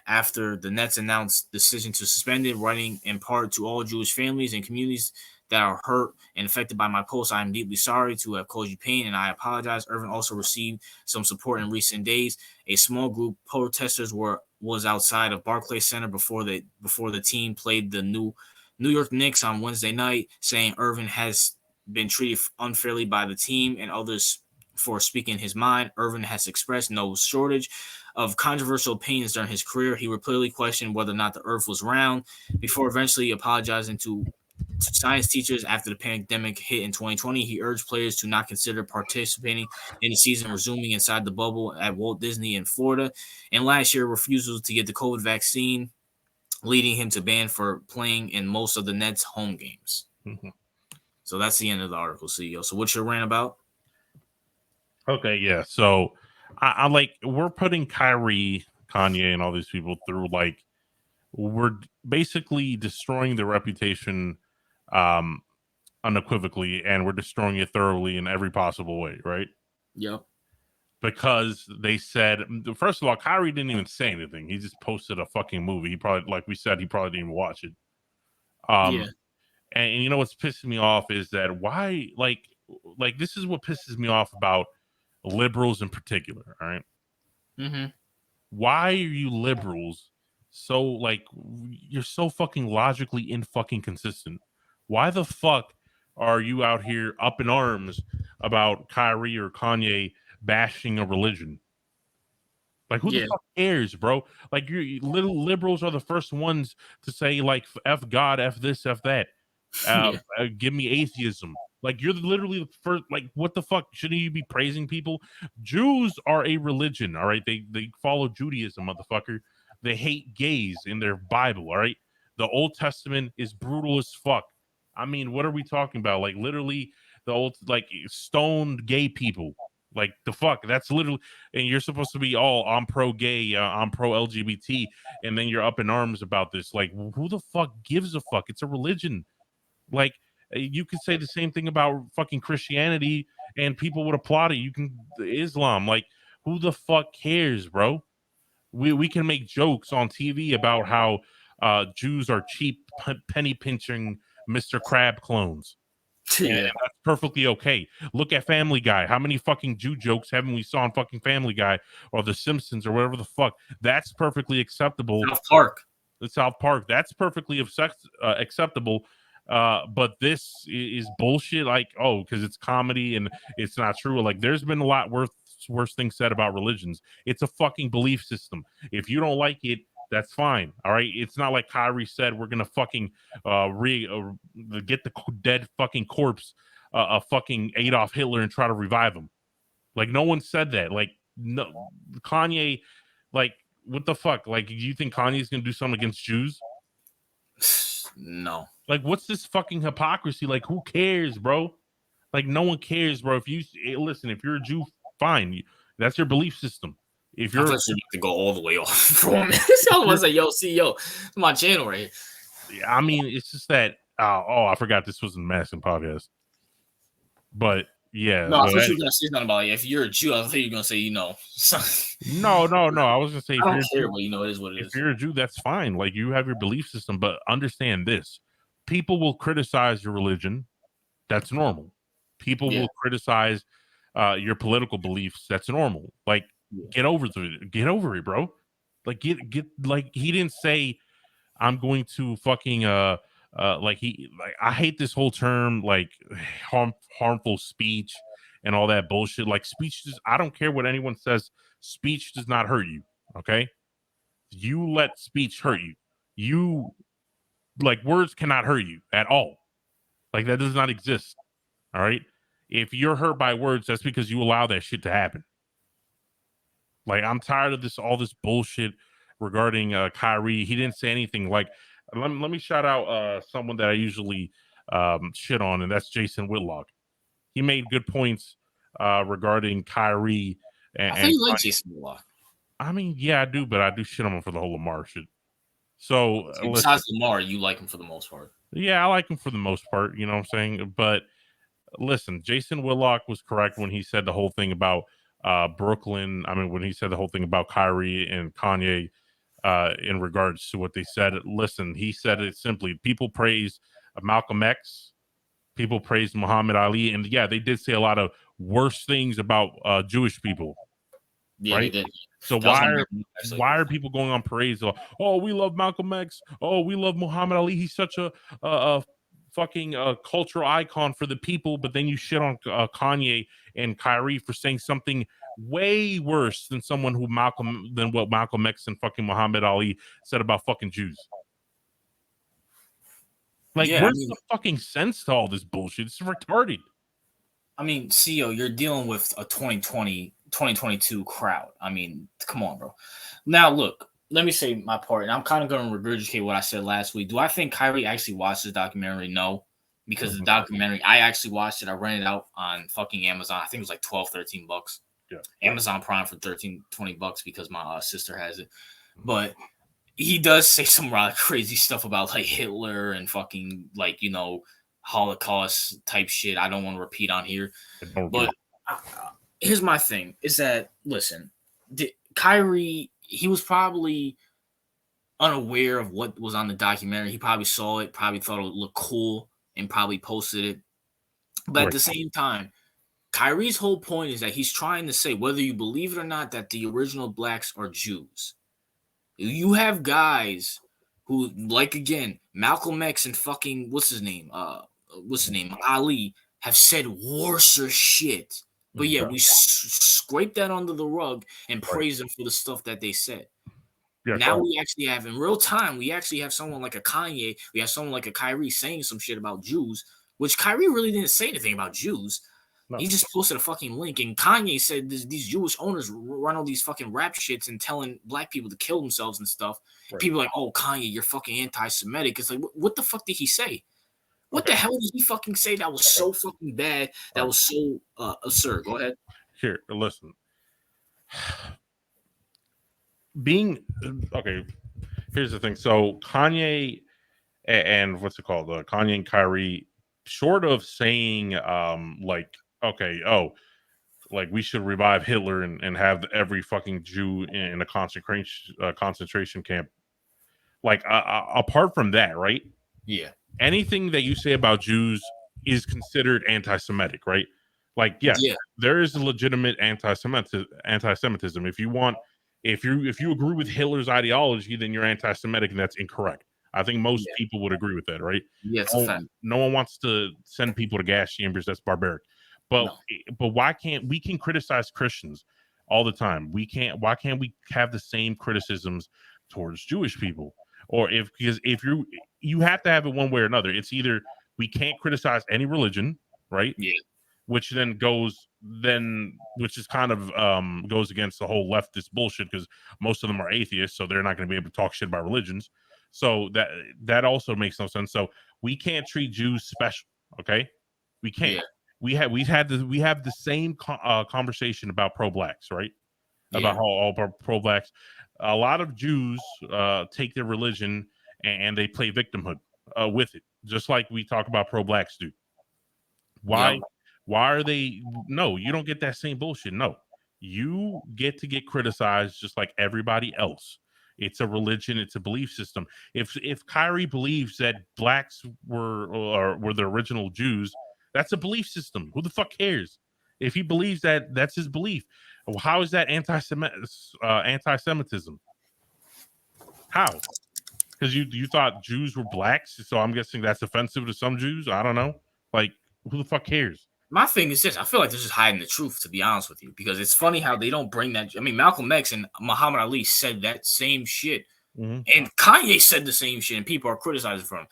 after the Nets announced decision to suspend it, writing in part to all Jewish families and communities that are hurt and affected by my post. I am deeply sorry to have caused you pain, and I apologize. Irvin also received some support in recent days. A small group of protesters were was outside of Barclays Center before the team played the New York Knicks on Wednesday night, saying Irving has been treated unfairly by the team and others for speaking his mind. Irving has expressed no shortage of controversial opinions during his career. He repeatedly questioned whether or not the earth was round before eventually apologizing to science teachers after the pandemic hit in 2020. He urged players to not consider participating in the season resuming inside the bubble at Walt Disney in Florida. And last year, refusals to get the COVID vaccine, leading him to ban for playing in most of the Nets' home games. Mm-hmm. So that's the end of the article, CEO. So what's your rant about? Okay, yeah. So I like, we're putting Kyrie, Kanye, and all these people through, like, we're basically destroying their reputation unequivocally, and we're destroying it thoroughly in every possible way, right? Yep. Because they said, first of all, Kyrie didn't even say anything. He just posted a fucking movie. He probably, like we said, he probably didn't even watch it. Yeah. And you know what's pissing me off is that why, like this is what pisses me off about liberals in particular. All right. Mm-hmm. Why are you liberals so, like, you're so fucking logically fucking consistent? Why the fuck are you out here up in arms about Kyrie or Kanye bashing a religion? Like, who the fuck cares, bro? Like, you little liberals are the first ones to say, like, F God, F this, F that. Give me atheism. Like, you're literally the first. Like, what the fuck? Shouldn't you be praising people? Jews are a religion, all right? They follow Judaism, motherfucker. They hate gays in their Bible, all right? The Old Testament is brutal as fuck. I mean, what are we talking about? Like, literally, the old, like, stoned gay people. Like, the fuck? That's literally, and you're supposed to be all, I'm pro gay, I'm pro LGBT, and then you're up in arms about this. Like, who the fuck gives a fuck? It's a religion. Like, you could say the same thing about fucking Christianity and people would applaud it. You can Islam. Like, who the fuck cares, bro? We can make jokes on TV about how Jews are cheap, penny pinching Mr. Crab clones. Yeah. And that's perfectly okay. Look at Family Guy. How many fucking Jew jokes haven't we saw on fucking Family Guy or The Simpsons or whatever the fuck? That's perfectly acceptable. South Park. The South Park. That's perfectly acceptable. But this is bullshit. Like, oh, because it's comedy and it's not true. Like, there's been a lot worse things said about religions. It's a fucking belief system. If you don't like it, that's fine. All right. It's not like Kyrie said, we're gonna fucking get the dead fucking corpse of fucking Adolf Hitler and try to revive him. Like, no one said that. Like, no, Kanye, like, what the fuck? Like, do you think Kanye's gonna do something against Jews? No. Like, what's this fucking hypocrisy? Like, who cares, bro? Like, no one cares, bro. If you listen, if you're a Jew, fine. That's your belief system. If you're, I thought you need to go all the way off for a minute. I was like, yo, CEO, it's my channel right here. I mean, it's just that. I forgot this was a Masking podcast. But yeah, no, I thought you were gonna say something about if you're a Jew. I thought you were gonna say, no. I was gonna say, I don't care, but it is what it is. If you're a Jew, that's fine. Like, you have your belief system, but understand this: people will criticize your religion. That's normal. People will criticize your political beliefs. That's normal. Like, get over it, bro. Like, get like, he didn't say, I'm going to fucking I hate this whole term, like, harmful speech and all that bullshit. Like, speech I don't care what anyone says, speech does not hurt you. Okay, you let speech hurt you. You, like, words cannot hurt you at all. Like, that does not exist. All right. If you're hurt by words, that's because you allow that shit to happen. Like, I'm tired of all this bullshit regarding Kyrie. He didn't say anything. Like, let me shout out someone that I usually shit on, and that's Jason Whitlock. He made good points regarding Kyrie. I think you like Jason Whitlock. I mean, yeah, I do, but I do shit on him for the whole Lamar shit. So besides Lamar, you like him for the most part. Yeah, I like him for the most part. You know what I'm saying? But listen, Jason Whitlock was correct when he said the whole thing about Brooklyn. I mean, when he said the whole thing about Kyrie and Kanye in regards to what they said. Listen, he said it simply. People praise Malcolm X. People praise Muhammad Ali. And yeah, they did say a lot of worse things about Jewish people. Yeah, right? they did. So why are people going on parades? Oh, we love Malcolm X. Oh, we love Muhammad Ali. He's such a fucking cultural icon for the people. But then you shit on Kanye and Kyrie for saying something way worse than what Malcolm X and fucking Muhammad Ali said about fucking Jews. Like, Yeah, where's the fucking sense to all this bullshit? It's retarded. I mean, CEO, you're dealing with a 2022 crowd. I mean, come on, bro. Now, look, let me say my part, and I'm kind of going to regurgitate what I said last week. Do I think Kyrie actually watched the documentary? No, because the documentary, I actually watched it. I rented it out on fucking Amazon. I think it was like 12, 13 bucks. Yeah. Amazon Prime for 13, 20 bucks because my sister has it. But he does say some crazy stuff about like Hitler and fucking like, Holocaust type shit. I don't want to repeat on here, but here's my thing: is that listen, Kyrie, he was probably unaware of what was on the documentary. He probably saw it, probably thought it would look cool, and probably posted it. But at the same time, Kyrie's whole point is that he's trying to say, whether you believe it or not, that the original blacks are Jews. You have guys who, like, again, Malcolm X and fucking what's his name, Ali, have said worser shit. But yeah, we scrape that under the rug and praise them for the stuff that they said. Yeah, now we actually have, in real time, we actually have someone like a Kanye, we have someone like a Kyrie saying some shit about Jews, which Kyrie really didn't say anything about Jews. No. He just posted a fucking link, and Kanye said these Jewish owners run all these fucking rap shits and telling black people to kill themselves and stuff. Right. People are like, oh, Kanye, you're fucking anti-Semitic. It's like, what the fuck did he say? What the hell did he fucking say that was so fucking bad, that was so absurd? Go ahead. Here, listen. Here's the thing. So Kanye and what's it called? Kanye and Kyrie, short of saying like we should revive Hitler and have every fucking Jew in a concentration camp. Like, apart from that, right? Yeah. Anything that you say about Jews is considered anti-Semitic, right? Like, yes, there is a legitimate anti-Semitism. If you agree with Hitler's ideology, then you're anti-Semitic, and that's incorrect. I think most people would agree with that, right? Yeah, it's a fact. No one wants to send people to gas chambers. That's barbaric. But why can't we criticize Christians all the time? Why can't we have the same criticisms towards Jewish people? Because if you have to have it one way or another. It's either we can't criticize any religion, right? Yeah. Which is kind of goes against the whole leftist bullshit, because most of them are atheists, so they're not going to be able to talk shit about religions. So that also makes no sense. So we can't treat Jews special, okay? We can't. Yeah. We have the same conversation about pro-blacks, right? Yeah. About how all pro-blacks, a lot of Jews take their religion and they play victimhood with it, just like we talk about pro-blacks do. Why? Yep. Why are they? No, you don't get that same bullshit. No, you get to get criticized just like everybody else. It's a religion. It's a belief system. If Kyrie believes that blacks were the original Jews, that's a belief system. Who the fuck cares? If he believes that, that's his belief. How is that anti-Semitism? How? Because you thought Jews were blacks, so I'm guessing that's offensive to some Jews. I don't know. Like, who the fuck cares? My thing is this: I feel like they're just hiding the truth, to be honest with you, because it's funny how they don't bring that. I mean, Malcolm X and Muhammad Ali said that same shit, and Kanye said the same shit, and people are criticizing for him.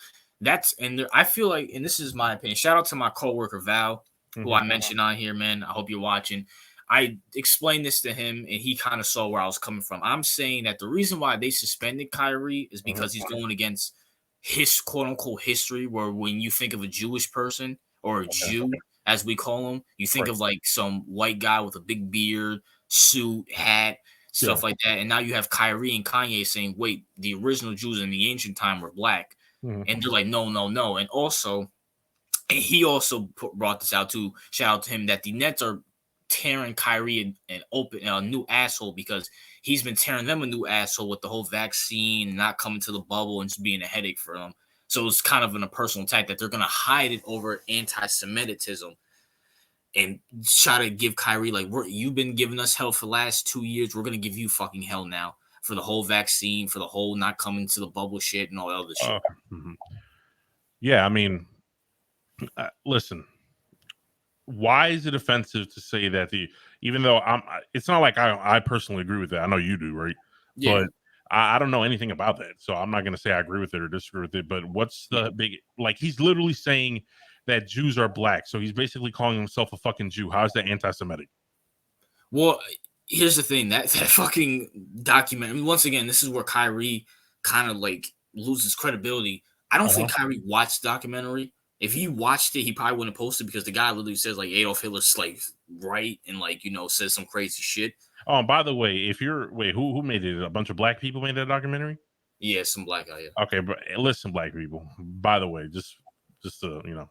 I feel like, and this is my opinion. Shout out to my coworker Val, who I mentioned on here, man. I hope you're watching. I explained this to him, and he kind of saw where I was coming from. I'm saying that the reason why they suspended Kyrie is because he's going against his quote-unquote history, where when you think of a Jewish person or a Jew, as we call them, you think of like some white guy with a big beard, suit, hat, stuff like that. And now you have Kyrie and Kanye saying, wait, the original Jews in the ancient time were black. And they're like, no. And also, he also brought this out too. Shout out to him that the Nets are tearing Kyrie and open a new asshole, because he's been tearing them a new asshole with the whole vaccine and not coming to the bubble and just being a headache for them. So it's kind of a personal attack that they're going to hide it over anti-Semitism. and try to give Kyrie like you've been giving us hell for the last 2 years. We're gonna give you fucking hell now for the whole vaccine, for the whole not coming to the bubble shit and all that other shit. Mhm. Yeah, I mean, listen. Why is it offensive to say that even though it's not like I personally agree with that. I know you do, right? Yeah. But I don't know anything about that. So I'm not going to say I agree with it or disagree with it. But what's the big, like, he's literally saying that Jews are black. So he's basically calling himself a fucking Jew. How is that anti-Semitic? Well, here's the thing that fucking document. I mean, once again, this is where Kyrie kind of like loses credibility. I don't think Kyrie watched the documentary. If he watched it, he probably wouldn't post it because the guy literally says like Adolf Hitler's like right and like says some crazy shit. Oh, and by the way, who made it? A bunch of black people made that documentary? Yeah, some black guy. Yeah. Okay, but listen, black people. By the way, just to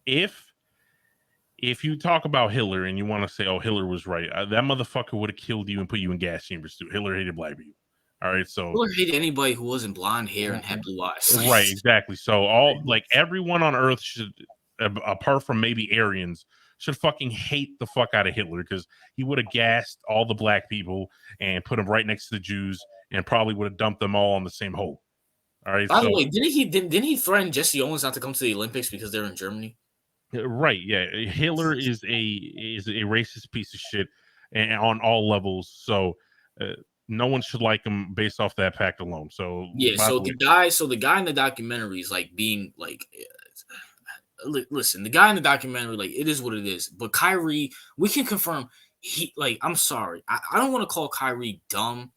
if you talk about Hitler and you want to say, oh, Hitler was right, that motherfucker would have killed you and put you in gas chambers too. Hitler hated black people. All right, so Hitler hated anybody who wasn't blonde hair and had blue eyes. Right, exactly. So everyone on Earth should, apart from maybe Aryans, should fucking hate the fuck out of Hitler because he would have gassed all the black people and put them right next to the Jews and probably would have dumped them all in the same hole. All right. By the way, didn't he threaten Jesse Owens not to come to the Olympics because they're in Germany? Right. Yeah. Hitler is a racist piece of shit and on all levels. So no one should like him based off that fact alone. So yeah. So the guy in the documentary is like being like, listen, the guy in the documentary, like, it is what it is. But Kyrie, we can confirm he like. I'm sorry, I don't want to call Kyrie dumb,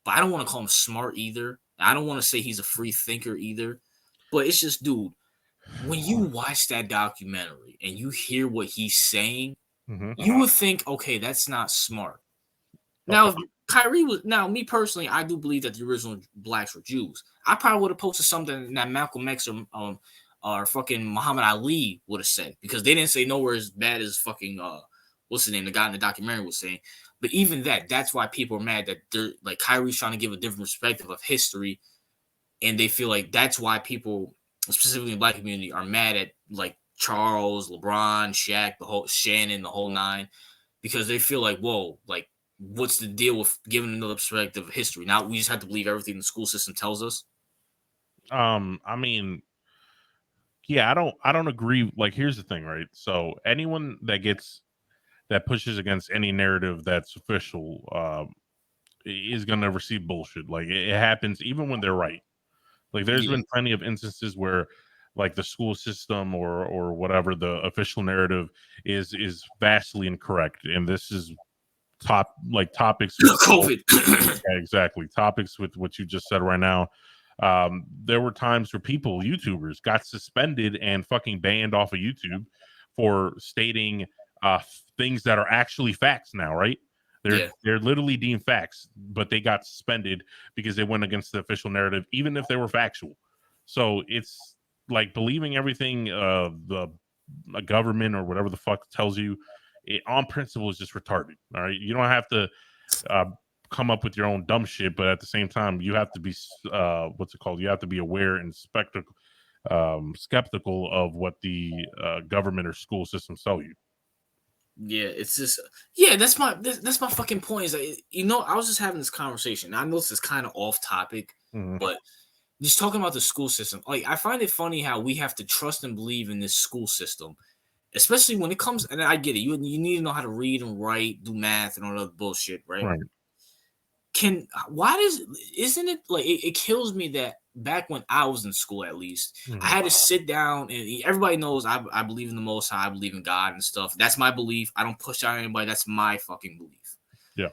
but I don't want to call him smart either. I don't want to say he's a free thinker either. But it's just, dude, when you watch that documentary and you hear what he's saying, you would think, okay, that's not smart. Now, if Kyrie was me personally, I do believe that the original blacks were Jews. I probably would have posted something that Malcolm X or fucking Muhammad Ali would have said because they didn't say nowhere as bad as fucking what's his name, the guy in the documentary was saying. But even that's why people are mad that they're like Kyrie's trying to give a different perspective of history, and they feel like that's why people, specifically in the black community, are mad at like Charles, LeBron, Shaq, the whole Shannon, the whole nine, because they feel like, whoa, like, what's the deal with giving another perspective of history? Now we just have to believe everything the school system tells us. I mean, yeah, I don't agree. Like, here's the thing, right? So anyone that pushes against any narrative that's official is gonna receive bullshit. Like, it happens even when they're right. Like, there's been plenty of instances where like the school system or whatever the official narrative is vastly incorrect, and this is topics with COVID. Yeah, exactly, topics with what you just said right now. There were times where YouTubers got suspended and fucking banned off of YouTube for stating things that are actually facts now, right? They're literally deemed facts, but they got suspended because they went against the official narrative, even if they were factual. So it's like believing everything the government or whatever the fuck tells you on principle is just retarded. All right, you don't have to come up with your own dumb shit, but at the same time, you have to be what's it called? You have to be aware and skeptical of what the government or school systems tell you. Yeah, it's just that's my fucking point. Is that, I was just having this conversation. I know this is kind of off topic, but just talking about the school system. Like, I find it funny how we have to trust and believe in this school system, especially when it comes. And I get it. You need to know how to read and write, do math, and all that bullshit, right? Right. Isn't it like it kills me that back when I was in school, at least, I had to sit down, and everybody knows I believe in the Most High, I believe in God and stuff. That's my belief. I don't push out anybody. That's my fucking belief. Yeah.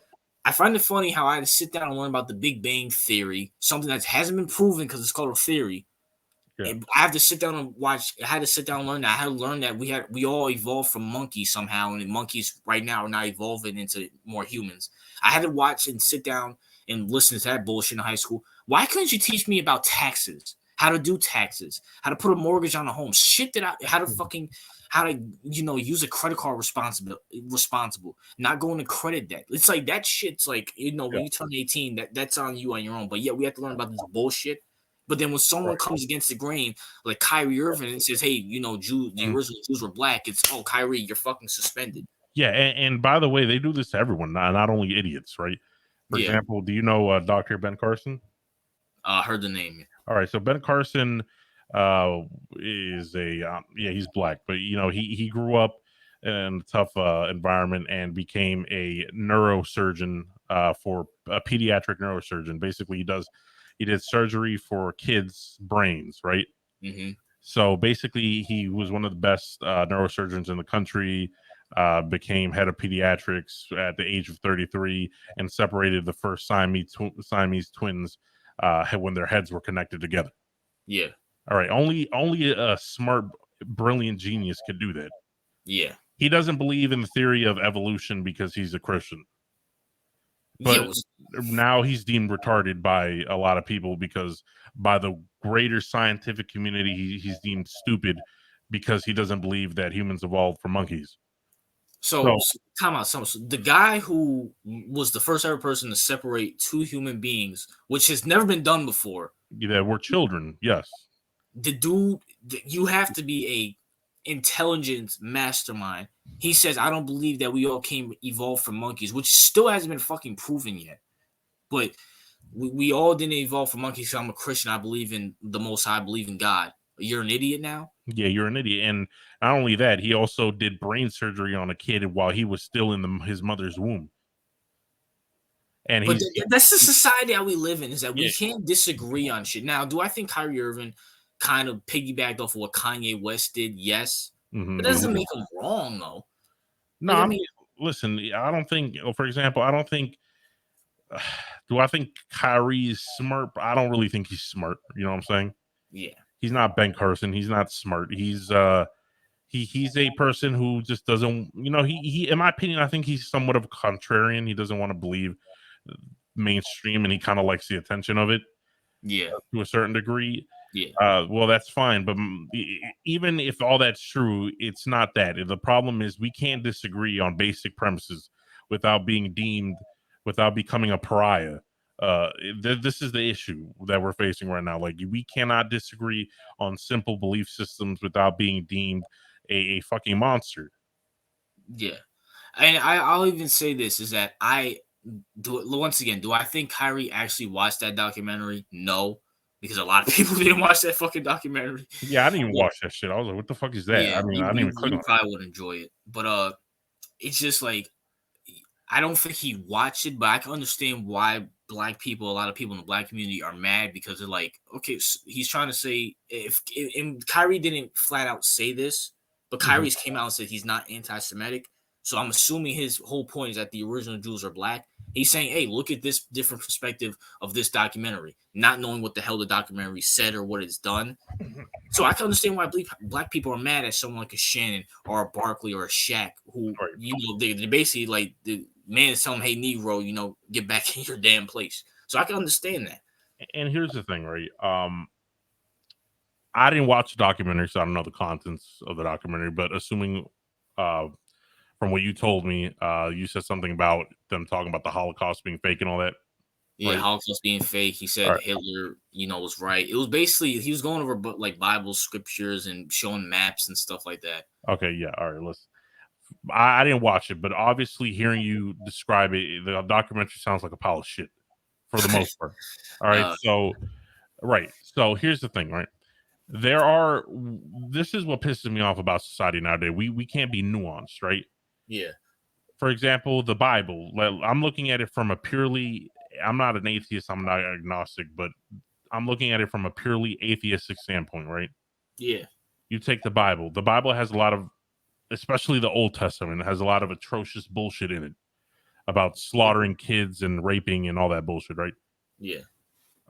I find it funny how I had to sit down and learn about the Big Bang Theory, something that hasn't been proven because it's called a theory. Yeah. I have to sit down and watch. I had to sit down and learn that. I had to learn that we all evolved from monkeys somehow, and monkeys right now are not evolving into more humans. I had to watch and sit down and listen to that bullshit in high school. Why couldn't you teach me about taxes? How to do taxes? How to put a mortgage on a home? Shit that how to use a credit card responsible, not going to credit debt. It's like that shit's like, when you turn 18, that's on you on your own. But yeah, we have to learn about this bullshit. But then when someone comes against the grain, like Kyrie Irving, and says, "Hey, you know, the original Jews were black," it's Kyrie, you're fucking suspended. Yeah, and by the way, they do this to everyone, not only idiots, right? For example, do you know Dr. Ben Carson? Heard the name. All right, so Ben Carson is he's black, but you know he grew up in a tough environment and became a neurosurgeon for a pediatric neurosurgeon. Basically, he did surgery for kids' brains, right? Mm-hmm. So basically, he was one of the best neurosurgeons in the country. Became head of pediatrics at the age of 33 and separated the first Siamese twins when their heads were connected together. Yeah. All right. Only a smart, brilliant genius could do that. Yeah. He doesn't believe in the theory of evolution because he's a Christian. But now he's deemed retarded by a lot of people because by the greater scientific community, he's deemed stupid because he doesn't believe that humans evolved from monkeys. So time out. So the guy who was the first ever person to separate two human beings, which has never been done before. Yeah, we're children. Yes. The dude, you have to be a intelligent mastermind. He says, "I don't believe that we all evolved from monkeys," which still hasn't been fucking proven yet. But we all didn't evolve from monkeys. So I'm a Christian. I believe in the Most High. I believe in God. You're an idiot now. Yeah, you're an idiot. And not only that, he also did brain surgery on a kid while he was still in his mother's womb. And that's the society that we live in, is that we can't disagree on shit. Now, do I think Kyrie Irving kind of piggybacked off of what Kanye West did? Yes. Mm-hmm. But that doesn't make him wrong, though. No, I mean, listen, I don't think, for example, do I think Kyrie is smart? I don't really think he's smart. You know what I'm saying? Yeah. He's not Ben Carson. He's not smart. He's a person who just doesn't, you know, he in my opinion, I think he's somewhat of a contrarian. He doesn't want to believe mainstream and he kind of likes the attention of it. Yeah. To a certain degree. Yeah. Well, that's fine. But even if all that's true, it's not that. The problem is we can't disagree on basic premises without becoming a pariah. This is the issue that we're facing right now. Like, we cannot disagree on simple belief systems without being deemed a fucking monster. Yeah. And I'll even say this, is that do I think Kyrie actually watched that documentary? No, because a lot of people didn't watch that fucking documentary. Yeah, I didn't even watch that shit. I was like, what the fuck is that? Yeah, I mean, I didn't even click on it. You probably would enjoy it. But it's just like, I don't think he watched it, but I can understand why black people, a lot of people in the black community are mad, because they're like, okay, so he's trying to say, and Kyrie didn't flat out say this, but Kyrie's came out and said he's not anti-Semitic. So I'm assuming his whole point is that the original Jews are black. He's saying, hey, look at this different perspective of this documentary, not knowing what the hell the documentary said or what it's done. So I can understand why black people are mad at someone like a Shannon or a Barkley or a Shaq, who, you know, they're basically like, the man is telling them, hey, Negro, you know, get back in your damn place. So I can understand that. And here's the thing, right? I didn't watch the documentary, so I don't know the contents of the documentary, but assuming from what you told me, you said something about them talking about the Holocaust being fake and all that. Yeah, right? Holocaust being fake. He said Hitler, you know, was right. It was basically, he was going over like Bible scriptures and showing maps and stuff like that. Okay, yeah, all right, listen. I didn't watch it, but obviously hearing you describe it, the documentary sounds like a pile of shit for the most part. All right, so here's the thing, right? This is what pisses me off about society nowadays. We can't be nuanced, right? Yeah. For example, the Bible. I'm looking at it from I'm not an atheist, I'm not agnostic, but I'm looking at it from a purely atheistic standpoint, right? Yeah. You take the Bible. The Bible has a lot of, especially the Old Testament, it has a lot of atrocious bullshit in it about slaughtering kids and raping and all that bullshit, right? Yeah.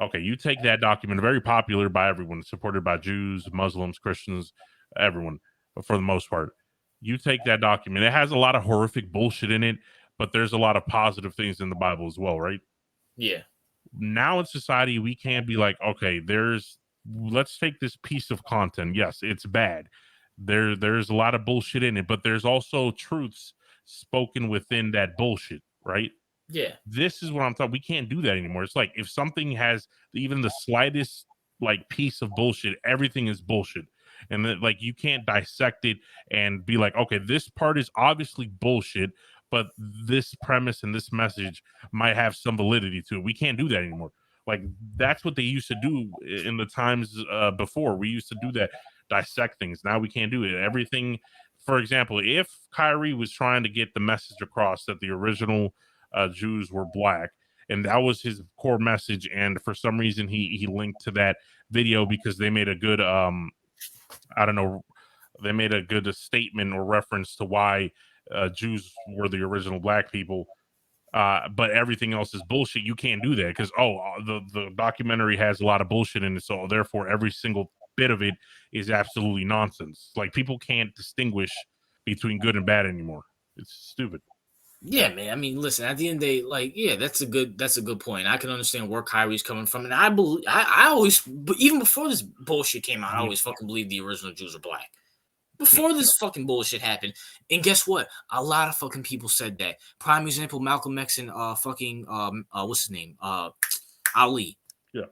Okay, you take that document, very popular by everyone, supported by Jews, Muslims, Christians, everyone, for the most part. You take that document, it has a lot of horrific bullshit in it, but there's a lot of positive things in the Bible as well, right? Yeah. Now in society, we can't be like, okay, let's take this piece of content. Yes, it's bad. There's a lot of bullshit in it, but there's also truths spoken within that bullshit, right? Yeah. This is what I'm talking. We can't do that anymore. It's like if something has even the slightest like piece of bullshit. Everything is bullshit. And then, like, you can't dissect it and be like, okay, this part is obviously bullshit, but this premise and this message might have some validity to it. We can't do that anymore. Like, that's what they used to do in the times before. We used to do that, dissect things. Now we can't do it. Everything, for example, if Kyrie was trying to get the message across that the original Jews were black, and that was his core message, and for some reason he linked to that video because they made a good I don't know, they made a good statement or reference to why Jews were the original black people. But everything else is bullshit. You can't do that because the documentary has a lot of bullshit in it, so therefore every single bit of it is absolutely nonsense. Like, people can't distinguish between good and bad anymore. It's stupid. Yeah, man. I mean, listen. At the end of the day, like, yeah, that's a good point. I can understand where Kyrie's coming from, and I believe I always, but even before this bullshit came out, I always fucking believed the original Jews are black. Before this fucking bullshit happened, and guess what? A lot of fucking people said that. Prime example: Malcolm X and what's his name? Ali. Yeah.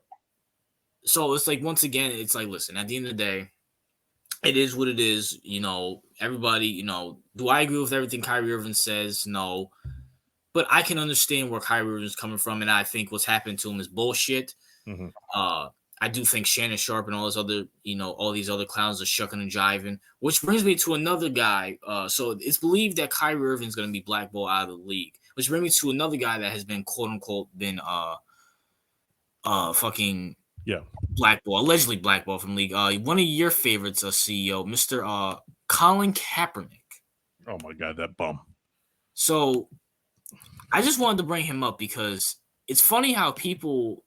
So it's like, once again, it's like, listen. At the end of the day, it is what it is. Everybody. Do I agree with everything Kyrie Irving says? No. But I can understand where Kyrie is coming from, and I think what's happened to him is bullshit. Mm-hmm. I do think Shannon Sharp and all these other clowns are shucking and jiving, which brings me to another guy. So it's believed that Kyrie Irving is going to be blackballed out of the league, which brings me to another guy that has been quote unquote fucking blackball, allegedly blackballed from the league. One of your favorites, CEO, Mr. Colin Kaepernick. Oh my God, that bum. So I just wanted to bring him up because it's funny how people,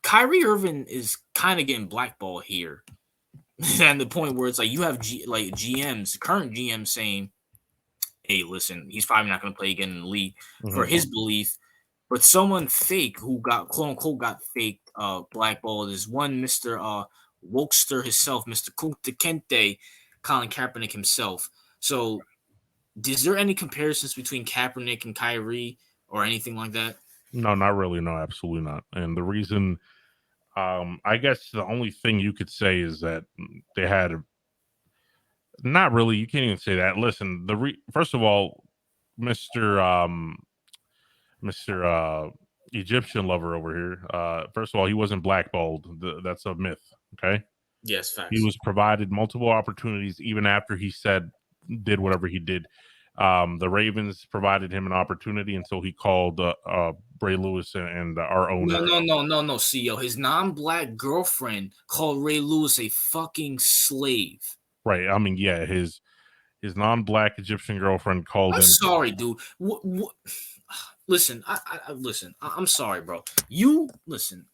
Kyrie Irving is kind of getting blackballed here. And the point where it's like you have GMs, current GMs saying, hey, listen, he's probably not going to play again in the league for his belief. But someone fake who got, quote unquote, got fake blackballed is one Mr. Wokester himself, Mr. Kunta Kente, Colin Kaepernick himself. So is there any comparisons between Kaepernick and Kyrie or anything like that? No, not really. No, absolutely not. And the reason, I guess the only thing you could say is that they had not really. You can't even say that. Listen, first of all, Mr. Egyptian lover over here. First of all, he wasn't blackballed. That's a myth. Okay. Yes, facts. He was provided multiple opportunities even after he did whatever he did. The Ravens provided him an opportunity, and so he called Ray Lewis and our owner. No, CEO. His non-black girlfriend called Ray Lewis a fucking slave. Right. I mean, yeah, his non-black Egyptian girlfriend called him. I'm sorry, dude. What? Listen, listen. I'm sorry, bro. You listen.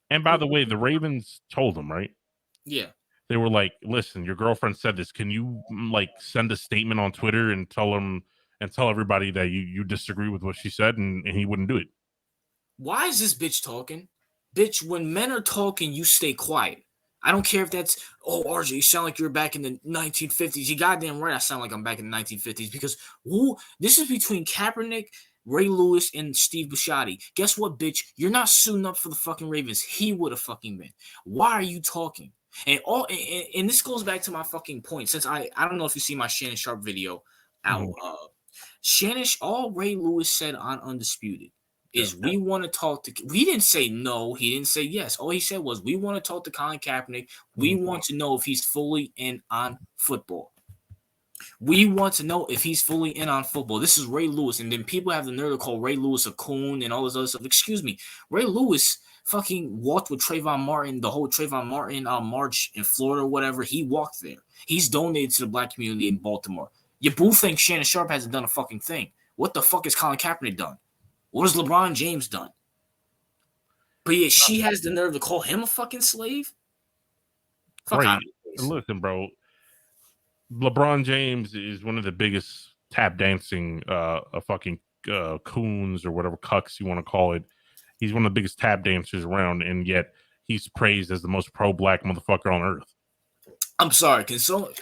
And by the way, the Ravens told him, right? Yeah. They were like, listen, your girlfriend said this. Can you send a statement on Twitter and tell everybody that you disagree with what she said? And he wouldn't do it. Why is this bitch talking? Bitch, when men are talking, you stay quiet. I don't care if that's, RJ, you sound like you're back in the 1950s. You goddamn right I sound like I'm back in the 1950s because this is between Kaepernick, Ray Lewis, and Steve Bisciotti. Guess what, bitch? You're not suiting up for the fucking Ravens. He would have fucking been. Why are you talking? And this goes back to my fucking point. Since I don't know if you see my Shannon Sharp video out. All Ray Lewis said on Undisputed is we want to talk to. We didn't say no. He didn't say yes. All he said was we want to talk to Colin Kaepernick. We want to know if he's fully in on football. We want to know if he's fully in on football. This is Ray Lewis, and then people have the nerve to call Ray Lewis a coon and all this other stuff. Excuse me, Ray Lewis fucking walked with Trayvon Martin, the whole Trayvon Martin march in Florida or whatever. He walked there. He's donated to the black community in Baltimore. You boo think Shannon Sharp hasn't done a fucking thing. What the fuck has Colin Kaepernick done? What has LeBron James done? But yeah, she has the nerve to call him a fucking slave? Fuck right. Listen, bro. LeBron James is one of the biggest tap dancing fucking coons or whatever cucks you want to call it. He's one of the biggest tap dancers around, and yet he's praised as the most pro-black motherfucker on earth. I'm sorry.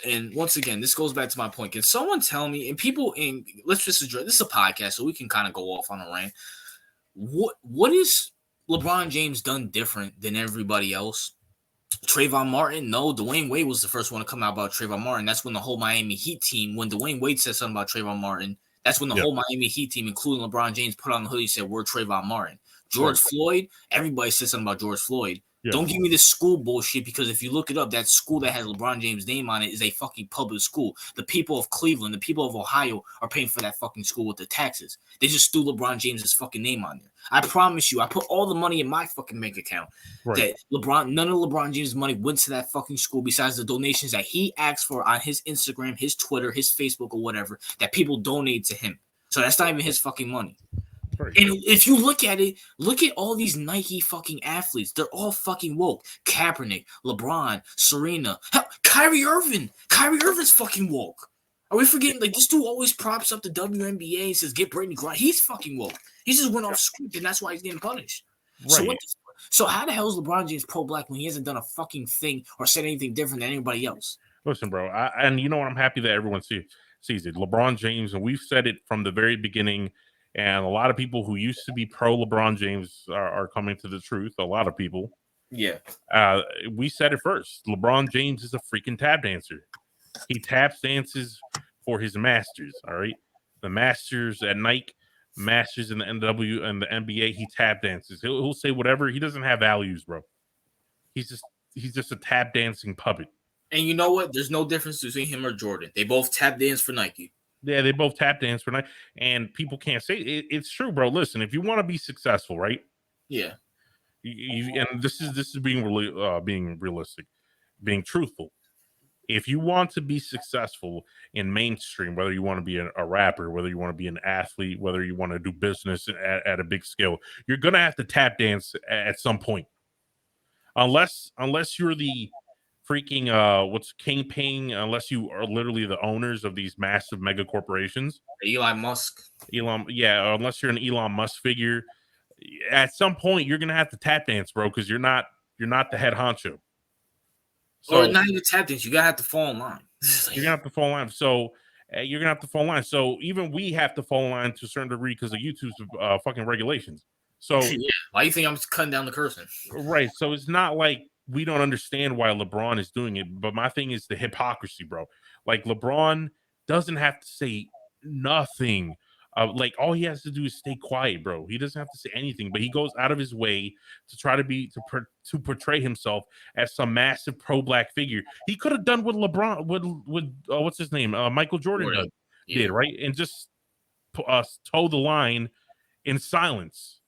And once again, this goes back to my point. Can someone tell me, let's just address, this is a podcast, so we can kind of go off on a rant. What is LeBron James done different than everybody else? Trayvon Martin, no, Dwayne Wade was the first one to come out about Trayvon Martin. That's when the whole Miami Heat team, when Dwayne Wade said something about Trayvon Martin, that's when the whole Miami Heat team, including LeBron James, put on the hoodie and said, we're Trayvon Martin. George Floyd, everybody said something about George Floyd. Don't give me this school bullshit, because if you look it up, that school that has LeBron James' name on it is a fucking public school. The people of Cleveland, the people of Ohio are paying for that fucking school with their taxes. They just threw LeBron James' fucking name on there. I promise you, I put all the money in my fucking bank account. That none of LeBron James' money went to that fucking school besides the donations that he asked for on his Instagram, his Twitter, his Facebook, or whatever, that people donate to him. So that's not even his fucking money. And if you look at it, look at all these Nike fucking athletes. They're all fucking woke. Kaepernick, LeBron, Serena, hell, Kyrie Irving. Kyrie Irving's fucking woke. Are we forgetting? Like, this dude always props up the WNBA and says, get Brittany Griner. He's fucking woke. He just went off script, and that's why he's getting punished. So how the hell is LeBron James pro-black when he hasn't done a fucking thing or said anything different than anybody else? Listen, bro, and you know what? I'm happy that everyone sees it. LeBron James, and we've said it from the very beginning, and a lot of people who used to be pro LeBron James are coming to the truth. A lot of people. Yeah. We said it first. LeBron James is a freaking tap dancer. He tap dances for his masters, all right? The masters at Nike, masters in the NW and the NBA, he tap dances. He'll say whatever. He doesn't have values, bro. He's just a tap dancing puppet. And you know what? There's no difference between him or Jordan. They both tap dance for Nike. Yeah, they both tap dance for Nike, and people can't say it. It's true, bro. Listen, if you want to be successful, right? Yeah. And this is being being realistic, being truthful. If you want to be successful in mainstream, whether you want to be a rapper, whether you want to be an athlete, whether you want to do business at a big scale, you're gonna have to tap dance at some point. Unless you're the freaking what's kingpin, unless you are literally the owners of these massive mega corporations. Elon Musk. Unless you're an Elon Musk figure, at some point you're gonna have to tap dance, bro, because you're not the head honcho. So, or not even tap dance, you're gonna have to fall in line. You're gonna have to fall in line. So you're gonna have to fall in line. So even we have to fall in line to a certain degree because of YouTube's fucking regulations. So why do you think I'm cutting down the cursing? Right. So it's not like we don't understand why LeBron is doing it, but my thing is the hypocrisy, bro. Like, LeBron doesn't have to say nothing. Like, all he has to do is stay quiet, bro. He doesn't have to say anything, but he goes out of his way to try to portray himself as some massive pro-black figure. He could have done what LeBron with what's his name, Michael Jordan did, right, and just toe the line in silence.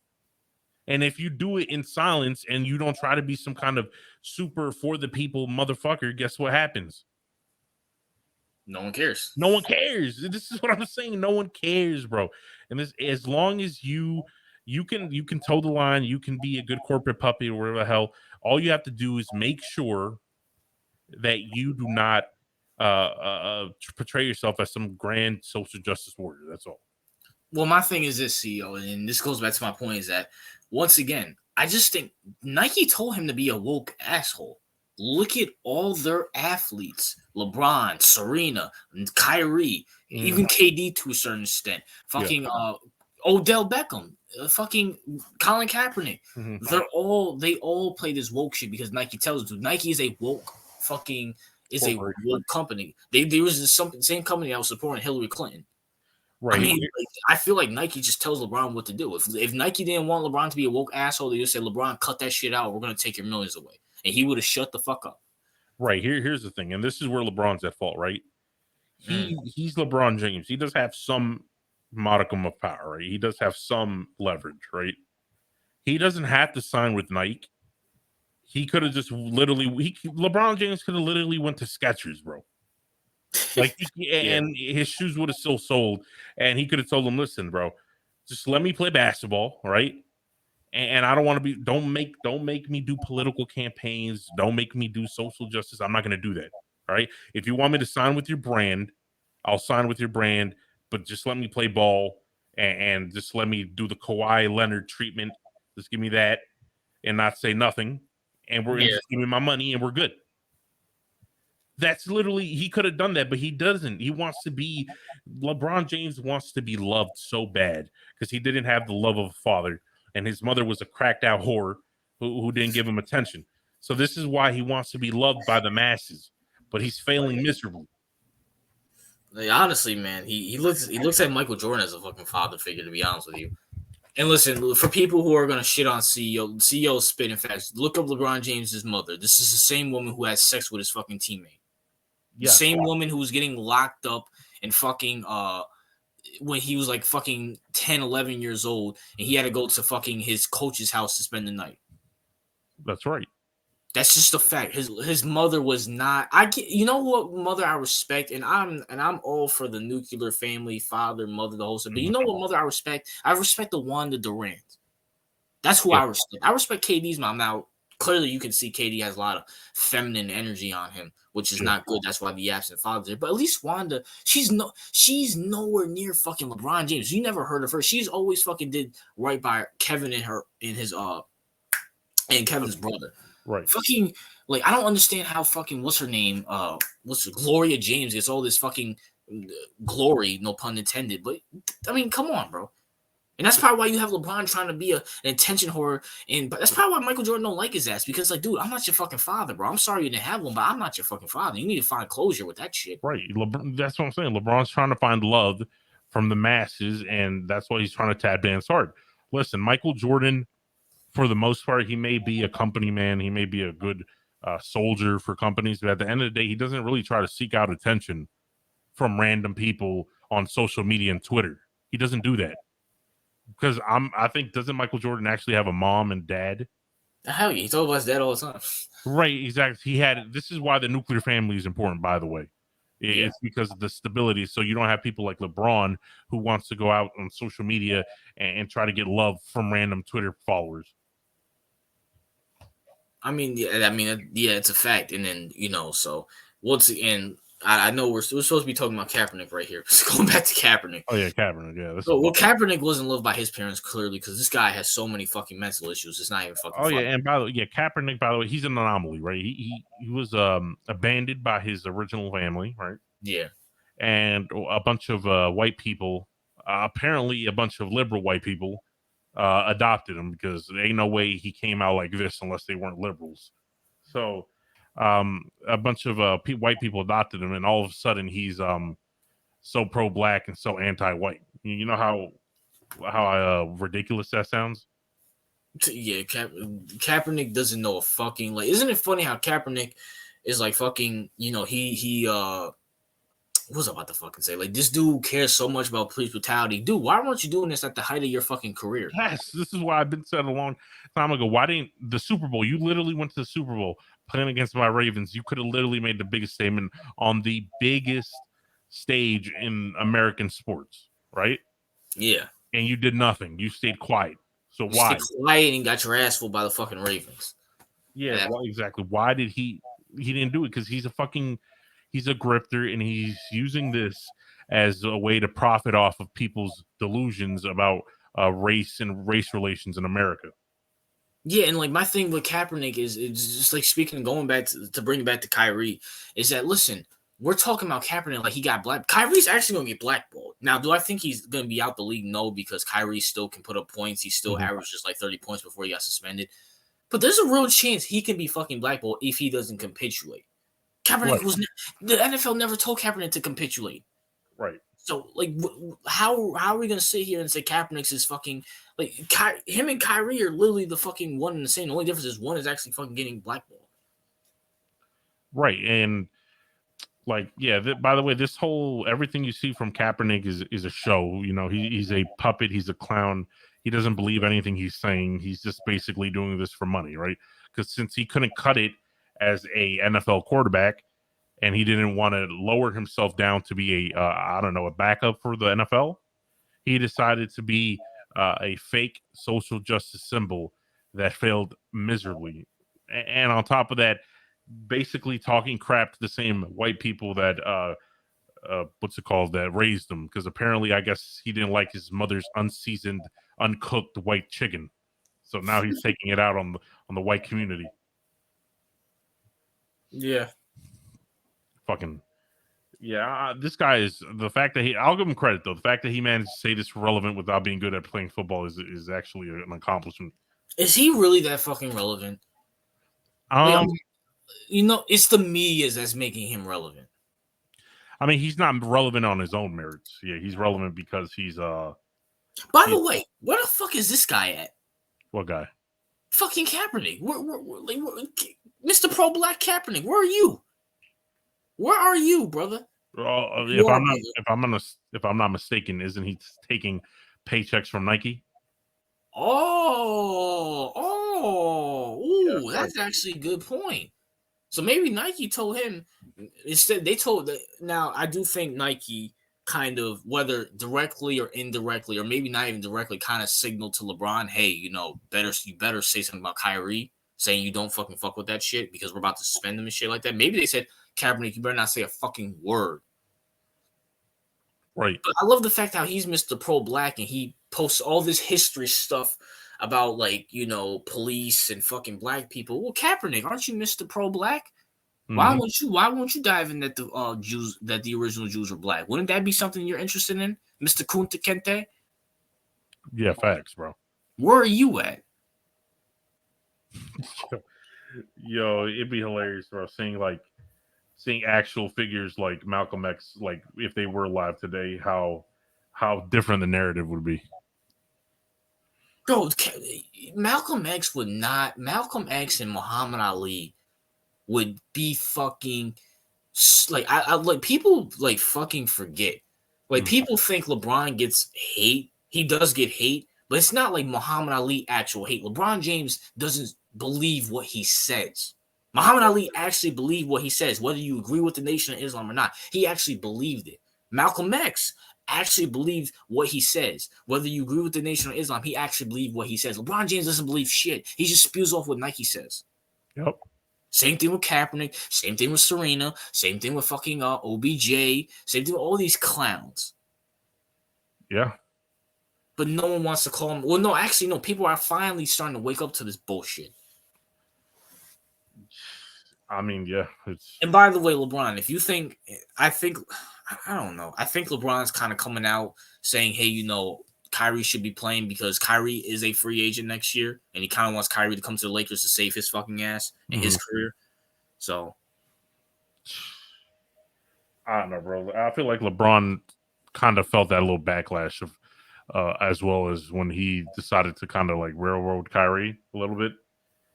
And if you do it in silence and you don't try to be some kind of super for the people motherfucker, guess what happens? No one cares. No one cares. This is what I'm saying. No one cares, bro. And this, as long as you can toe the line, you can be a good corporate puppy or whatever the hell. All you have to do is make sure that you do not portray yourself as some grand social justice warrior. That's all. Well, my thing is this, CEO, and this goes back to my point, is that once again, I just think Nike told him to be a woke asshole. Look at all their athletes: LeBron, Serena, Kyrie, even KD to a certain extent. Fucking Odell Beckham, fucking Colin Kaepernick. They all play this woke shit because Nike tells them to. Nike is a woke fucking a woke company. There was the same company that was supporting Hillary Clinton. Right. I mean, I feel like Nike just tells LeBron what to do. If Nike didn't want LeBron to be a woke asshole, they just say, LeBron, cut that shit out. We're going to take your millions away. And he would have shut the fuck up. Right. Here's the thing. And this is where LeBron's at fault, right? He's LeBron James. He does have some modicum of power, right? He does have some leverage, right? He doesn't have to sign with Nike. He could have just LeBron James could have literally went to Skechers, bro. Like, and his shoes would have still sold, and he could have told him, "Listen, bro, just let me play basketball, right? And I don't want to be. Don't make me do political campaigns. Don't make me do social justice. I'm not going to do that. All right. If you want me to sign with your brand, I'll sign with your brand. But just let me play ball and just let me do the Kawhi Leonard treatment. Just give me that, and not say nothing. And we're just give me my money, and we're good." That's literally, he could have done that, but he doesn't. LeBron James wants to be loved so bad because he didn't have the love of a father, and his mother was a cracked out whore who didn't give him attention. So this is why he wants to be loved by the masses, but he's failing miserably. Like, honestly, man, he looks at Michael Jordan as a fucking father figure, to be honest with you. And listen, for people who are gonna shit on CEO spit in facts, look up LeBron James's mother. This is the same woman who had sex with his fucking teammate. The same woman who was getting locked up and fucking when he was like fucking 10, 11 years old, and he had to go to fucking his coach's house to spend the night. That's right. That's just a fact. His mother was not. You know what mother I respect, and I'm all for the nuclear family, father, mother, the whole stuff. But you know what mother I respect? I respect the Wanda Durant. That's who I respect. I respect KD's mom. Now, clearly, you can see KD has a lot of feminine energy on him, which is not good. That's why the absent father there. But at least Wanda, she's nowhere near fucking LeBron James. You never heard of her. She's always fucking did right by Kevin and Kevin's brother. Right. Fucking, like, I don't understand how fucking, what's her name? Gloria James gets all this fucking glory, no pun intended. But, I mean, come on, bro. And that's probably why you have LeBron trying to be an attention whore. But that's probably why Michael Jordan don't like his ass. Because, like, dude, I'm not your fucking father, bro. I'm sorry you didn't have one, but I'm not your fucking father. You need to find closure with that shit. Right. That's what I'm saying. LeBron's trying to find love from the masses, and that's why he's trying to tap dance hard. Listen, Michael Jordan, for the most part, he may be a company man. He may be a good soldier for companies, but at the end of the day, he doesn't really try to seek out attention from random people on social media and Twitter. He doesn't do that. Because I think, doesn't Michael Jordan actually have a mom and dad? Hell yeah, he told us that all the time. Right, exactly. This is why the nuclear family is important, by the way. It's because of the stability. So you don't have people like LeBron who wants to go out on social media and try to get love from random Twitter followers. I mean, it's a fact. And then, so once again, I know we're supposed to be talking about Kaepernick right here. Going back to Kaepernick. Oh yeah, Kaepernick. Yeah. Kaepernick wasn't loved by his parents clearly because this guy has so many fucking mental issues. It's not even fucking. Oh yeah, and Kaepernick. By the way, he's an anomaly, right? He was abandoned by his original family, right? Yeah. And a bunch of white people, apparently a bunch of liberal white people, adopted him because there ain't no way he came out like this unless they weren't liberals. So a bunch of white people adopted him, and all of a sudden he's so pro-black and so anti-white. You know how ridiculous that sounds? Yeah, Kaepernick doesn't know a fucking, like, isn't it funny how Kaepernick is like fucking, he what was I about to fucking say? Like, this dude cares so much about police brutality. Dude, why weren't you doing this at the height of your fucking career? Yes, this is why I've been said a long time ago. Why didn't the Super Bowl? You literally went to the Super Bowl playing against my Ravens. You could have literally made the biggest statement on the biggest stage in American sports, right? Yeah. And you did nothing. You stayed quiet. So You why? stayed quiet and got your ass full by the fucking Ravens. Yeah, well, exactly. Why did he didn't do it? Because he's a grifter, and he's using this as a way to profit off of people's delusions about race and race relations in America. Yeah, and like my thing with Kaepernick is just like going back to bring it back to Kyrie, is that, listen, we're talking about Kaepernick like he got black. Kyrie's actually going to get blackballed. Now, do I think he's going to be out the league? No, because Kyrie still can put up points. He still averages like 30 points before he got suspended. But there's a real chance he can be fucking blackballed if he doesn't capitulate. Kaepernick the NFL never told Kaepernick to capitulate. Right. So, like, how are we going to sit here and say Kaepernick's is fucking, like, him and Kyrie are literally the fucking one and the same. The only difference is one is actually fucking getting blackballed. Right. And, like, yeah, by the way, this whole, everything you see from Kaepernick is a show. You know, he's a puppet. He's a clown. He doesn't believe anything he's saying. He's just basically doing this for money, right? Because since he couldn't cut it as a NFL quarterback, and he didn't want to lower himself down to be a backup for the NFL, he decided to be a fake social justice symbol that failed miserably. And on top of that, basically talking crap to the same white people that that raised him, because apparently I guess he didn't like his mother's unseasoned, uncooked white chicken. So now he's taking it out on the white community. Yeah. Fucking yeah, this guy is, the fact that I'll give him credit though. The fact that he managed to say this relevant without being good at playing football is actually an accomplishment. Is he really that fucking relevant? It's the media that's making him relevant. I mean, he's not relevant on his own merits. Yeah, he's relevant because he's By the way, where the fuck is this guy at? What guy? Fucking Kaepernick. Mr. Pro Black Kaepernick. Where are you? Where are you, brother? If I'm not mistaken, isn't he taking paychecks from Nike? Ooh, that's actually a good point. So maybe Nike told him instead. They told that. Now I do think Nike kind of, whether directly or indirectly, or maybe not even directly, kind of signaled to LeBron, hey, you better say something about Kyrie, saying you don't fucking fuck with that shit because we're about to suspend him and shit like that. Maybe they said, Kaepernick, you better not say a fucking word. Right. But I love the fact how he's Mr. Pro Black and he posts all this history stuff about police and fucking black people. Well, Kaepernick, aren't you Mr. Pro Black? Mm-hmm. Why won't you dive in that the Jews, that the original Jews are black? Wouldn't that be something you're interested in, Mr. Kunta Kente? Yeah, facts, bro. Where are you at? Yo, it'd be hilarious, bro. Seeing actual figures like Malcolm X, like if they were alive today, how different the narrative would be. Bro, Malcolm X and Muhammad Ali would be fucking like people like fucking forget. Like people think LeBron gets hate. He does get hate, but it's not like Muhammad Ali actual hate. LeBron James doesn't believe what he says. Muhammad Ali actually believed what he says, whether you agree with the Nation of Islam or not. He actually believed it. Malcolm X actually believed what he says. Whether you agree with the Nation of Islam, he actually believed what he says. LeBron James doesn't believe shit. He just spews off what Nike says. Yep. Same thing with Kaepernick. Same thing with Serena. Same thing with fucking OBJ. Same thing with all these clowns. Yeah. But no one wants to call him. Well, no, actually, no. People are finally starting to wake up to this bullshit. I mean, yeah. And by the way, LeBron, if you think, I don't know. I think LeBron's kind of coming out saying, hey, Kyrie should be playing because Kyrie is a free agent next year, and he kind of wants Kyrie to come to the Lakers to save his fucking ass and his career. So, I don't know, bro. I feel like LeBron kind of felt that little backlash of, as well as when he decided to kind of like railroad Kyrie a little bit.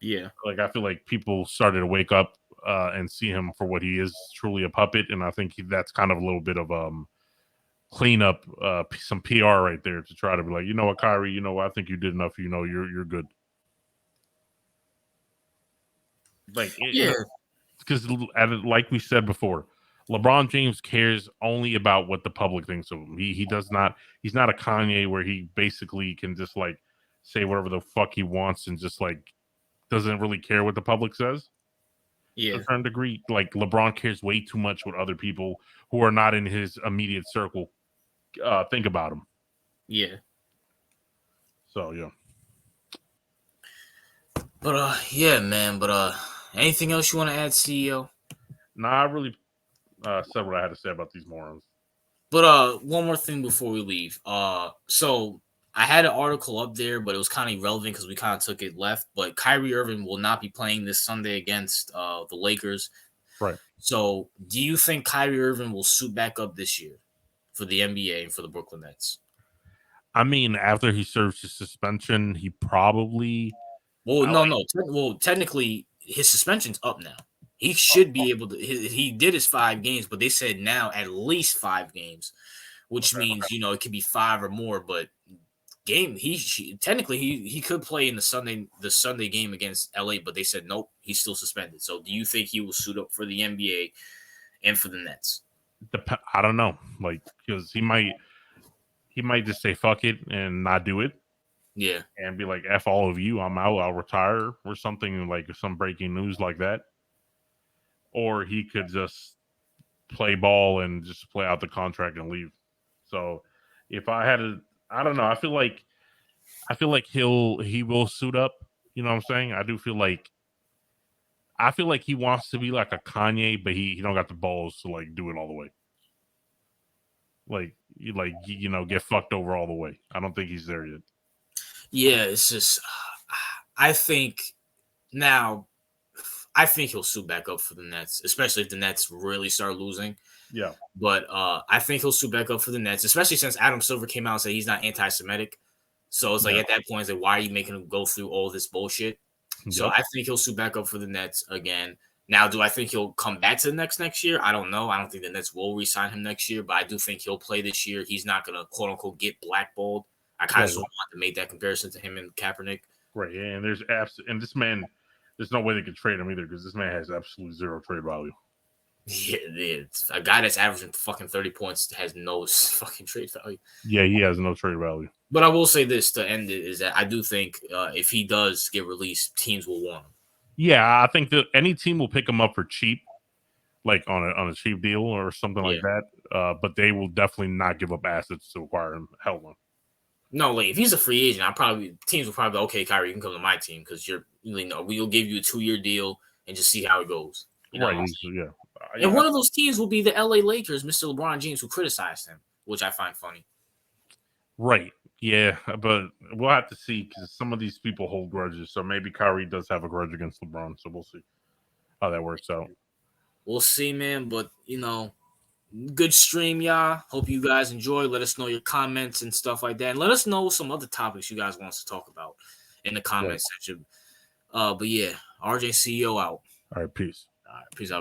Yeah. Like I feel like people started to wake up and see him for what he is, truly a puppet, and I think that's kind of a little bit of clean up some PR right there to try to be like, you know what, Kyrie, I think you did enough. You're good. Like, yeah, because like we said before, LeBron James cares only about what the public thinks of him. He does not. He's not a Kanye where he basically can just like say whatever the fuck he wants and just like doesn't really care what the public says. Yeah. To a certain degree, like LeBron cares way too much what other people who are not in his immediate circle think about him. Yeah. So yeah. But yeah, man. But anything else you want to add, CEO? Nah, I really said what I had to say about these morons. But one more thing before we leave. So I had an article up there, but it was kind of irrelevant because we kind of took it left. But Kyrie Irving will not be playing this Sunday against the Lakers. Right. So do you think Kyrie Irving will suit back up this year for the NBA and for the Brooklyn Nets? I mean, after he serves his suspension, he probably. Well, no. Well, technically, his suspension's up now. He should be able to. He did his 5 games, but they said now at least 5 games, which means it could be 5 or more. But technically he could play in the Sunday game against LA, but they said nope, he's still suspended. So do you think he will suit up for the NBA and for the Nets? I don't know, like because he might just say fuck it and not do it. Yeah, and be like, F all of you, I'm out, I'll retire, or something like some breaking news like that. Or he could just play ball and just play out the contract and leave. So if I had to, I don't know. I feel like he will suit up. You know what I'm saying? I feel like he wants to be like a Kanye, but he don't got the balls to like do it all the way. Like get fucked over all the way. I don't think he's there yet. Yeah, it's just I think now I think he'll suit back up for the Nets, especially if the Nets really start losing. Yeah. But I think he'll suit back up for the Nets, especially since Adam Silver came out and said he's not anti-Semitic. So it's like at that point, it's like, why are you making him go through all this bullshit? So I think he'll suit back up for the Nets again. Now, do I think he'll come back to the next year? I don't know. I don't think the Nets will re-sign him next year, but I do think he'll play this year. He's not going to, quote-unquote, get blackballed. I kind of don't want to make that comparison to him and Kaepernick. Right, and and this man, there's no way they could trade him either because this man has absolutely zero trade value. Yeah, a guy that's averaging fucking 30 points has no fucking trade value. Yeah, he has no trade value. But I will say this to end it is that I do think if he does get released, teams will want him. Yeah, I think that any team will pick him up for cheap, like on a cheap deal or something like that. But they will definitely not give up assets to acquire him. Hell no. No, like if he's a free agent, teams will probably go, okay, Kyrie, you can come to my team because we'll give you a 2-year deal and just see how it goes. You know right? Yeah. And one of those teams will be the LA Lakers, Mr. LeBron James, who criticized him, which I find funny. Right. Yeah, but we'll have to see because some of these people hold grudges. So maybe Kyrie does have a grudge against LeBron. So we'll see how that works out. We'll see, man. But, good stream, y'all. Hope you guys enjoy. Let us know your comments and stuff like that. And let us know some other topics you guys want us to talk about in the comment section. But, yeah, RJ CEO out. All right, peace. All right, peace out.